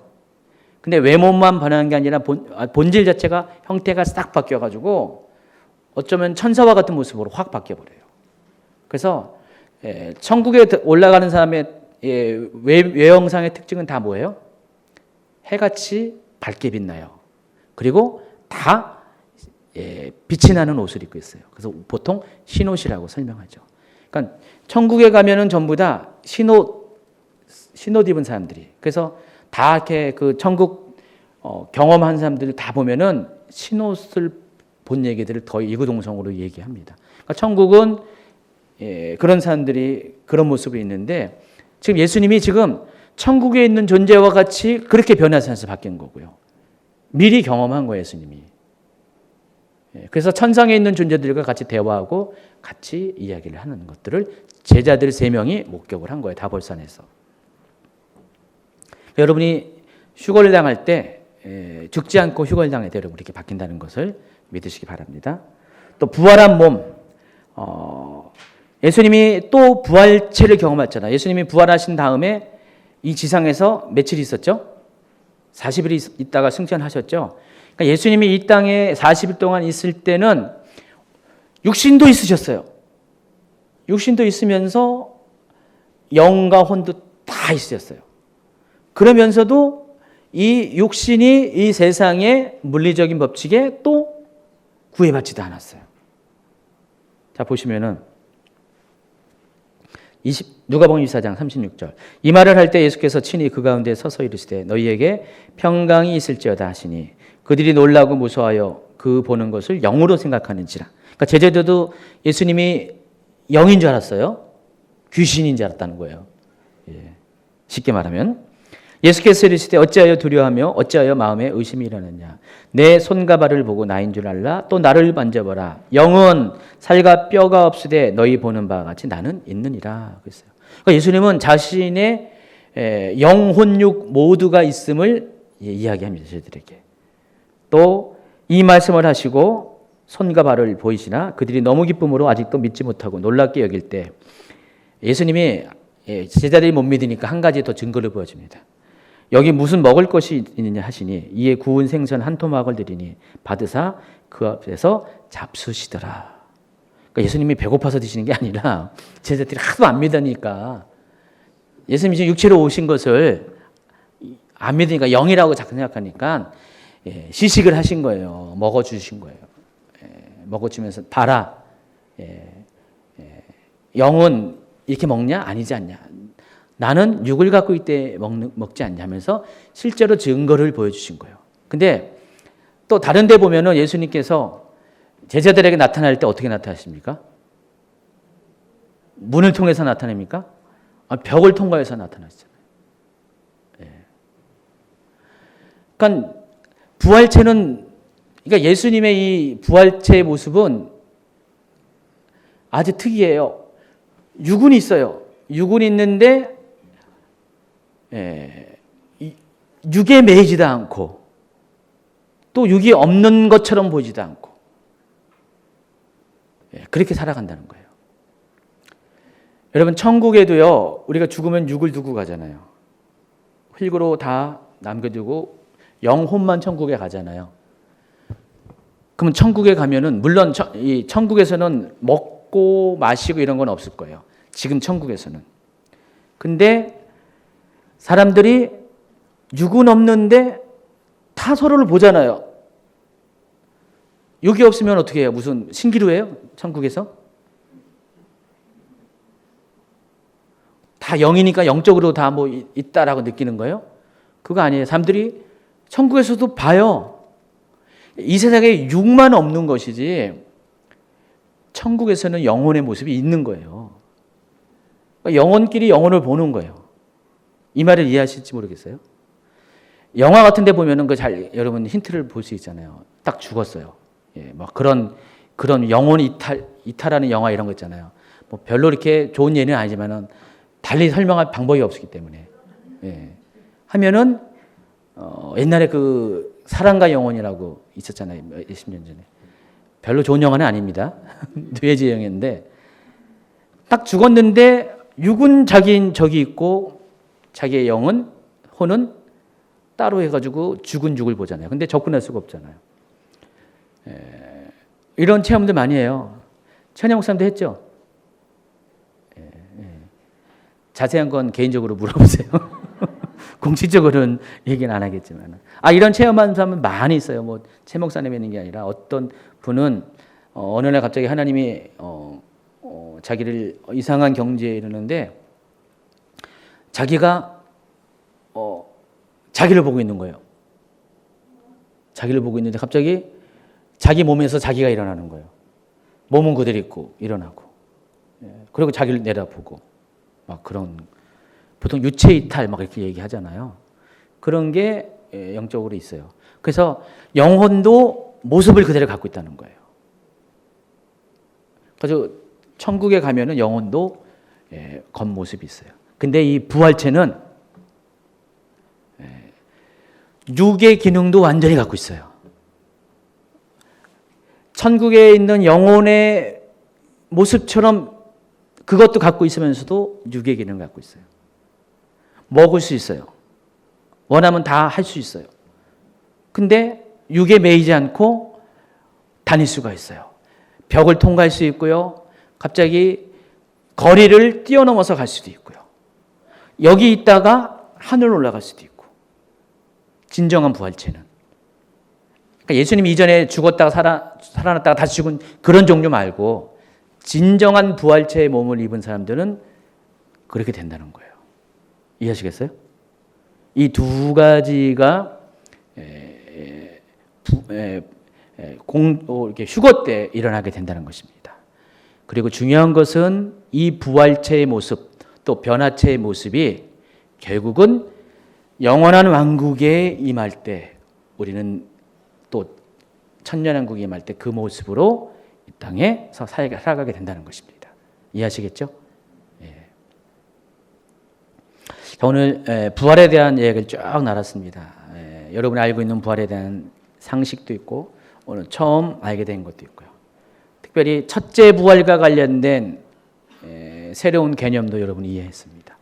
근데 외모만 변하는 게 아니라 본질 자체가 형태가 싹 바뀌어가지고 어쩌면 천사와 같은 모습으로 확 바뀌어버려요. 그래서 천국에 올라가는 사람의 외형상의 특징은 다 뭐예요? 해같이 밝게 빛나요. 그리고 다 빛이 나는 옷을 입고 있어요. 그래서 보통 흰옷이라고 설명하죠. 그러니까 천국에 가면은 전부 다 흰옷 입은 사람들이. 그래서 다 이렇게 그 천국 경험한 사람들을 다 보면은 흰옷을 본 얘기들을 더 이구동성으로 얘기합니다. 그러니까 천국은 그런 사람들이 그런 모습이 있는데 지금 예수님이 지금 천국에 있는 존재와 같이 그렇게 변화해서 바뀐 거고요. 미리 경험한 거예요, 예수님이. 그래서 천상에 있는 존재들과 같이 대화하고 같이 이야기를 하는 것들을 제자들 3명이 목격을 한 거예요. 다볼산에서. 여러분이 휴거를 당할 때 죽지 않고 휴거를 당할 때 여러분 이렇게 바뀐다는 것을 믿으시기 바랍니다. 또 부활한 몸. 예수님이 또 부활체를 경험했잖아요. 예수님이 부활하신 다음에 이 지상에서 며칠 있었죠? 40일 있다가 승천하셨죠. 그러니까 예수님이 이 땅에 40일 동안 있을 때는 육신도 있으셨어요. 육신도 있으면서 영과 혼도 다 있으셨어요. 그러면서도 이 육신이 이 세상의 물리적인 법칙에 또 구애받지도 않았어요. 자, 보시면은 누가복음 24장 36절. 이 말을 할 때 예수께서 친히 그 가운데 서서 이르시되 너희에게 평강이 있을지어다 하시니 그들이 놀라고 무서워하여 그 보는 것을 영으로 생각하는지라. 그러니까 제자들도 예수님이 영인 줄 알았어요. 귀신인 줄 알았다는 거예요. 쉽게 말하면 예수께서 이르시되 어찌하여 두려워하며 어찌하여 마음에 의심이 일어났냐. 내 손과 발을 보고 나인 줄 알라. 또 나를 만져보라. 영은 살과 뼈가 없으되 너희 보는 바와 같이 나는 있느니라. 그랬어요. 그러니까 예수님은 자신의 영, 혼, 육 모두가 있음을 이야기합니다. 저희들에게. 또 이 말씀을 하시고 손과 발을 보이시나 그들이 너무 기쁨으로 아직도 믿지 못하고 놀랍게 여길 때 예수님이 제자들이 못 믿으니까 한 가지 더 증거를 보여줍니다. 여기 무슨 먹을 것이 있느냐 하시니 이에 구운 생선 한 토막을 드리니 받으사 그 앞에서 잡수시더라. 그러니까 예수님이 배고파서 드시는 게 아니라 제자들이 하도 안 믿으니까 예수님이 지금 육체로 오신 것을 안 믿으니까 영이라고 자꾸 생각하니까 시식을 하신 거예요. 먹어주신 거예요. 먹어주면서 봐라. 영은 이렇게 먹냐? 아니지 않냐? 나는 육을 갖고 있대 먹지 않냐면서 실제로 증거를 보여주신 거예요. 근데 또 다른 데 보면은 예수님께서 제자들에게 나타날 때 어떻게 나타나십니까? 문을 통해서 나타냅니까? 벽을 통과해서 나타나시잖아요. 그러니까 부활체는, 그러니까 예수님의 이 부활체의 모습은 아주 특이해요. 육은 있어요. 육은 있는데 육에 매이지도 않고 또 육이 없는 것처럼 보이지도 않고 그렇게 살아간다는 거예요. 여러분 천국에도요 우리가 죽으면 육을 두고 가잖아요. 흙으로 다 남겨두고 영혼만 천국에 가잖아요. 그러면 천국에 가면은 물론 이 천국에서는 먹고 마시고 이런 건 없을 거예요. 지금 천국에서는. 근데 사람들이 육은 없는데 다 서로를 보잖아요. 육이 없으면 어떻게 해요? 무슨 신기루예요? 천국에서? 다 영이니까 영적으로 다 뭐 있다라고 느끼는 거예요? 그거 아니에요. 사람들이 천국에서도 봐요. 이 세상에 육만 없는 것이지 천국에서는 영혼의 모습이 있는 거예요. 영혼끼리 영혼을 보는 거예요. 이 말을 이해하실지 모르겠어요. 영화 같은 데 보면은 여러분 힌트를 볼 수 있잖아요. 딱 죽었어요. 막 그런 영혼 이탈하는 영화 이런 거 있잖아요. 뭐 별로 이렇게 좋은 예는 아니지만은 달리 설명할 방법이 없기 때문에. 하면은 옛날에 그 사랑과 영혼이라고 있었잖아요. 몇십 년 전에. 별로 좋은 영화는 아닙니다. 뇌지 영화인데 딱 죽었는데 육은 자기인 저기 있고 자기의 영은 혼은 따로 해가지고 죽은 죽을 보잖아요. 근데 접근할 수가 없잖아요. 이런 체험들 많이 해요. 천영 목사님도 했죠. 자세한 건 개인적으로 물어보세요. 공식적으로는 얘기는 안 하겠지만. 이런 체험하는 사람은 많이 있어요. 뭐, 최 목사님이 있는 게 아니라 어떤 분은 어느 날 갑자기 하나님이 자기를 이상한 경지에 이르는데 자기가 자기를 보고 있는 거예요. 자기를 보고 있는데 갑자기 자기 몸에서 자기가 일어나는 거예요. 몸은 그대로 있고 일어나고. 그리고 자기를 내다보고 막 그런 보통 유체 이탈 막 이렇게 얘기하잖아요. 그런 게 영적으로 있어요. 그래서 영혼도 모습을 그대로 갖고 있다는 거예요. 그래서 천국에 가면은 영혼도 겉모습이 있어요. 근데 이 부활체는 육의 기능도 완전히 갖고 있어요. 천국에 있는 영혼의 모습처럼 그것도 갖고 있으면서도 육의 기능을 갖고 있어요. 먹을 수 있어요. 원하면 다 할 수 있어요. 근데 육에 매이지 않고 다닐 수가 있어요. 벽을 통과할 수 있고요. 갑자기 거리를 뛰어넘어서 갈 수도 있고요. 여기 있다가 하늘 올라갈 수도 있고. 진정한 부활체는. 그러니까 예수님이 이전에 죽었다가 살아났다가 다시 죽은 그런 종류 말고 진정한 부활체의 몸을 입은 사람들은 그렇게 된다는 거예요. 이해하시겠어요? 이 두 가지가 이렇게 휴거 때 일어나게 된다는 것입니다. 그리고 중요한 것은 이 부활체의 모습, 또 변화체의 모습이 결국은 영원한 왕국에 임할 때 우리는 또 천년왕국에 임할 때 그 모습으로 이 땅에서 살아가게 된다는 것입니다. 이해하시겠죠? 오늘 부활에 대한 이야기를 쭉 나눴습니다. 여러분이 알고 있는 부활에 대한 상식도 있고 오늘 처음 알게 된 것도 있고요. 특별히 첫째 부활과 관련된 새로운 개념도 여러분이 이해했습니다.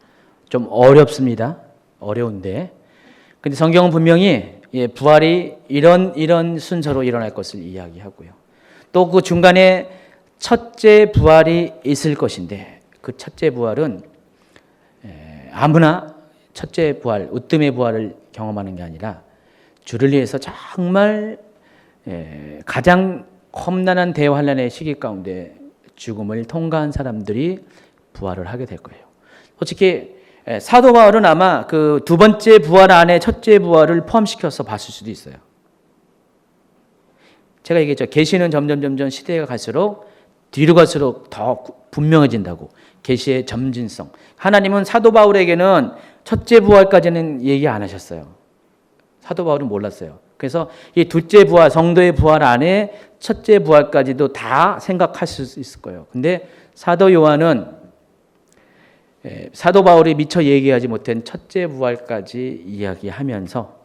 좀 어렵습니다. 어려운데 근데 성경은 분명히 부활이 이런 순서로 일어날 것을 이야기하고요. 또 그 중간에 첫째 부활이 있을 것인데 그 첫째 부활은 아무나 첫째 부활, 으뜸의 부활을 경험하는 게 아니라 주를 위해서 정말 가장 험난한 대환란의 시기 가운데 죽음을 통과한 사람들이 부활을 하게 될 거예요. 솔직히 사도 바울은 아마 그 두 번째 부활 안에 첫째 부활을 포함시켜서 봤을 수도 있어요. 제가 얘기했죠. 계시는 점점 시대가 갈수록 뒤로 갈수록 더 분명해진다고. 계시의 점진성. 하나님은 사도 바울에게는 첫째 부활까지는 얘기 안 하셨어요. 사도 바울은 몰랐어요. 그래서 이 둘째 부활, 성도의 부활 안에 첫째 부활까지도 다 생각할 수 있을 거예요. 근데 사도 요한은 사도 바울이 미처 얘기하지 못한 첫째 부활까지 이야기하면서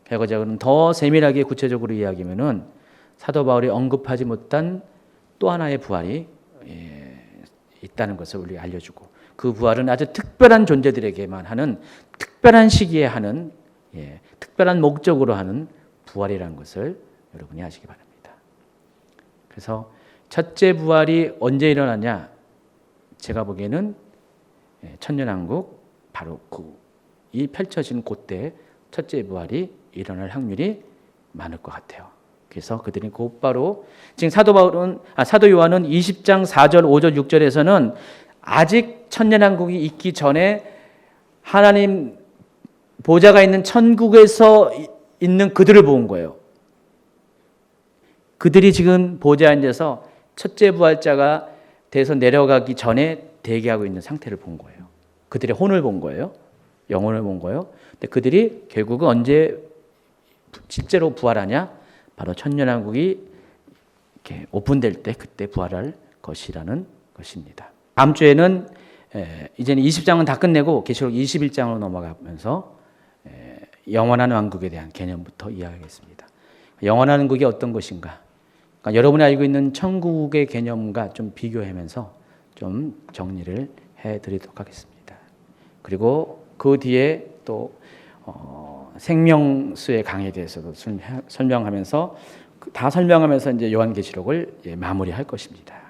결과적으로는 더 세밀하게 구체적으로 이야기하면은 사도 바울이 언급하지 못한 또 하나의 부활이 있다는 것을 우리 알려주고 그 부활은 아주 특별한 존재들에게만 하는 특별한 시기에 하는 특별한 목적으로 하는 부활이라는 것을 여러분이 아시기 바랍니다. 그래서 첫째 부활이 언제 일어나냐? 제가 보기에는 천년왕국 바로 이 펼쳐진 그때 첫째 부활이 일어날 확률이 많을 것 같아요. 그래서 그들이 곧바로 지금 사도 요한은 20장 4절, 5절, 6절에서는 아직 천년왕국이 있기 전에 하나님 보좌가 있는 천국에서 있는 그들을 본 거예요. 그들이 지금 보좌에 앉아서 첫째 부활자가 돼서 내려가기 전에 대기하고 있는 상태를 본 거예요. 그들의 혼을 본 거예요. 영혼을 본 거예요. 근데 그들이 결국은 언제 실제로 부활하냐? 바로 천년왕국이 이렇게 오픈될 때 그때 부활할 것이라는 것입니다. 다음 주에는 이제는 20장은 다 끝내고 계시록 21장으로 넘어가면서 영원한 왕국에 대한 개념부터 이야기하겠습니다. 영원한 왕국이 어떤 것인가? 그러니까 여러분이 알고 있는 천국의 개념과 좀 비교하면서 좀 정리를 해드리도록 하겠습니다. 그리고 그 뒤에 또 생명수의 강에 대해서도 설명하면서 다 설명하면서 이제 요한계시록을 마무리할 것입니다.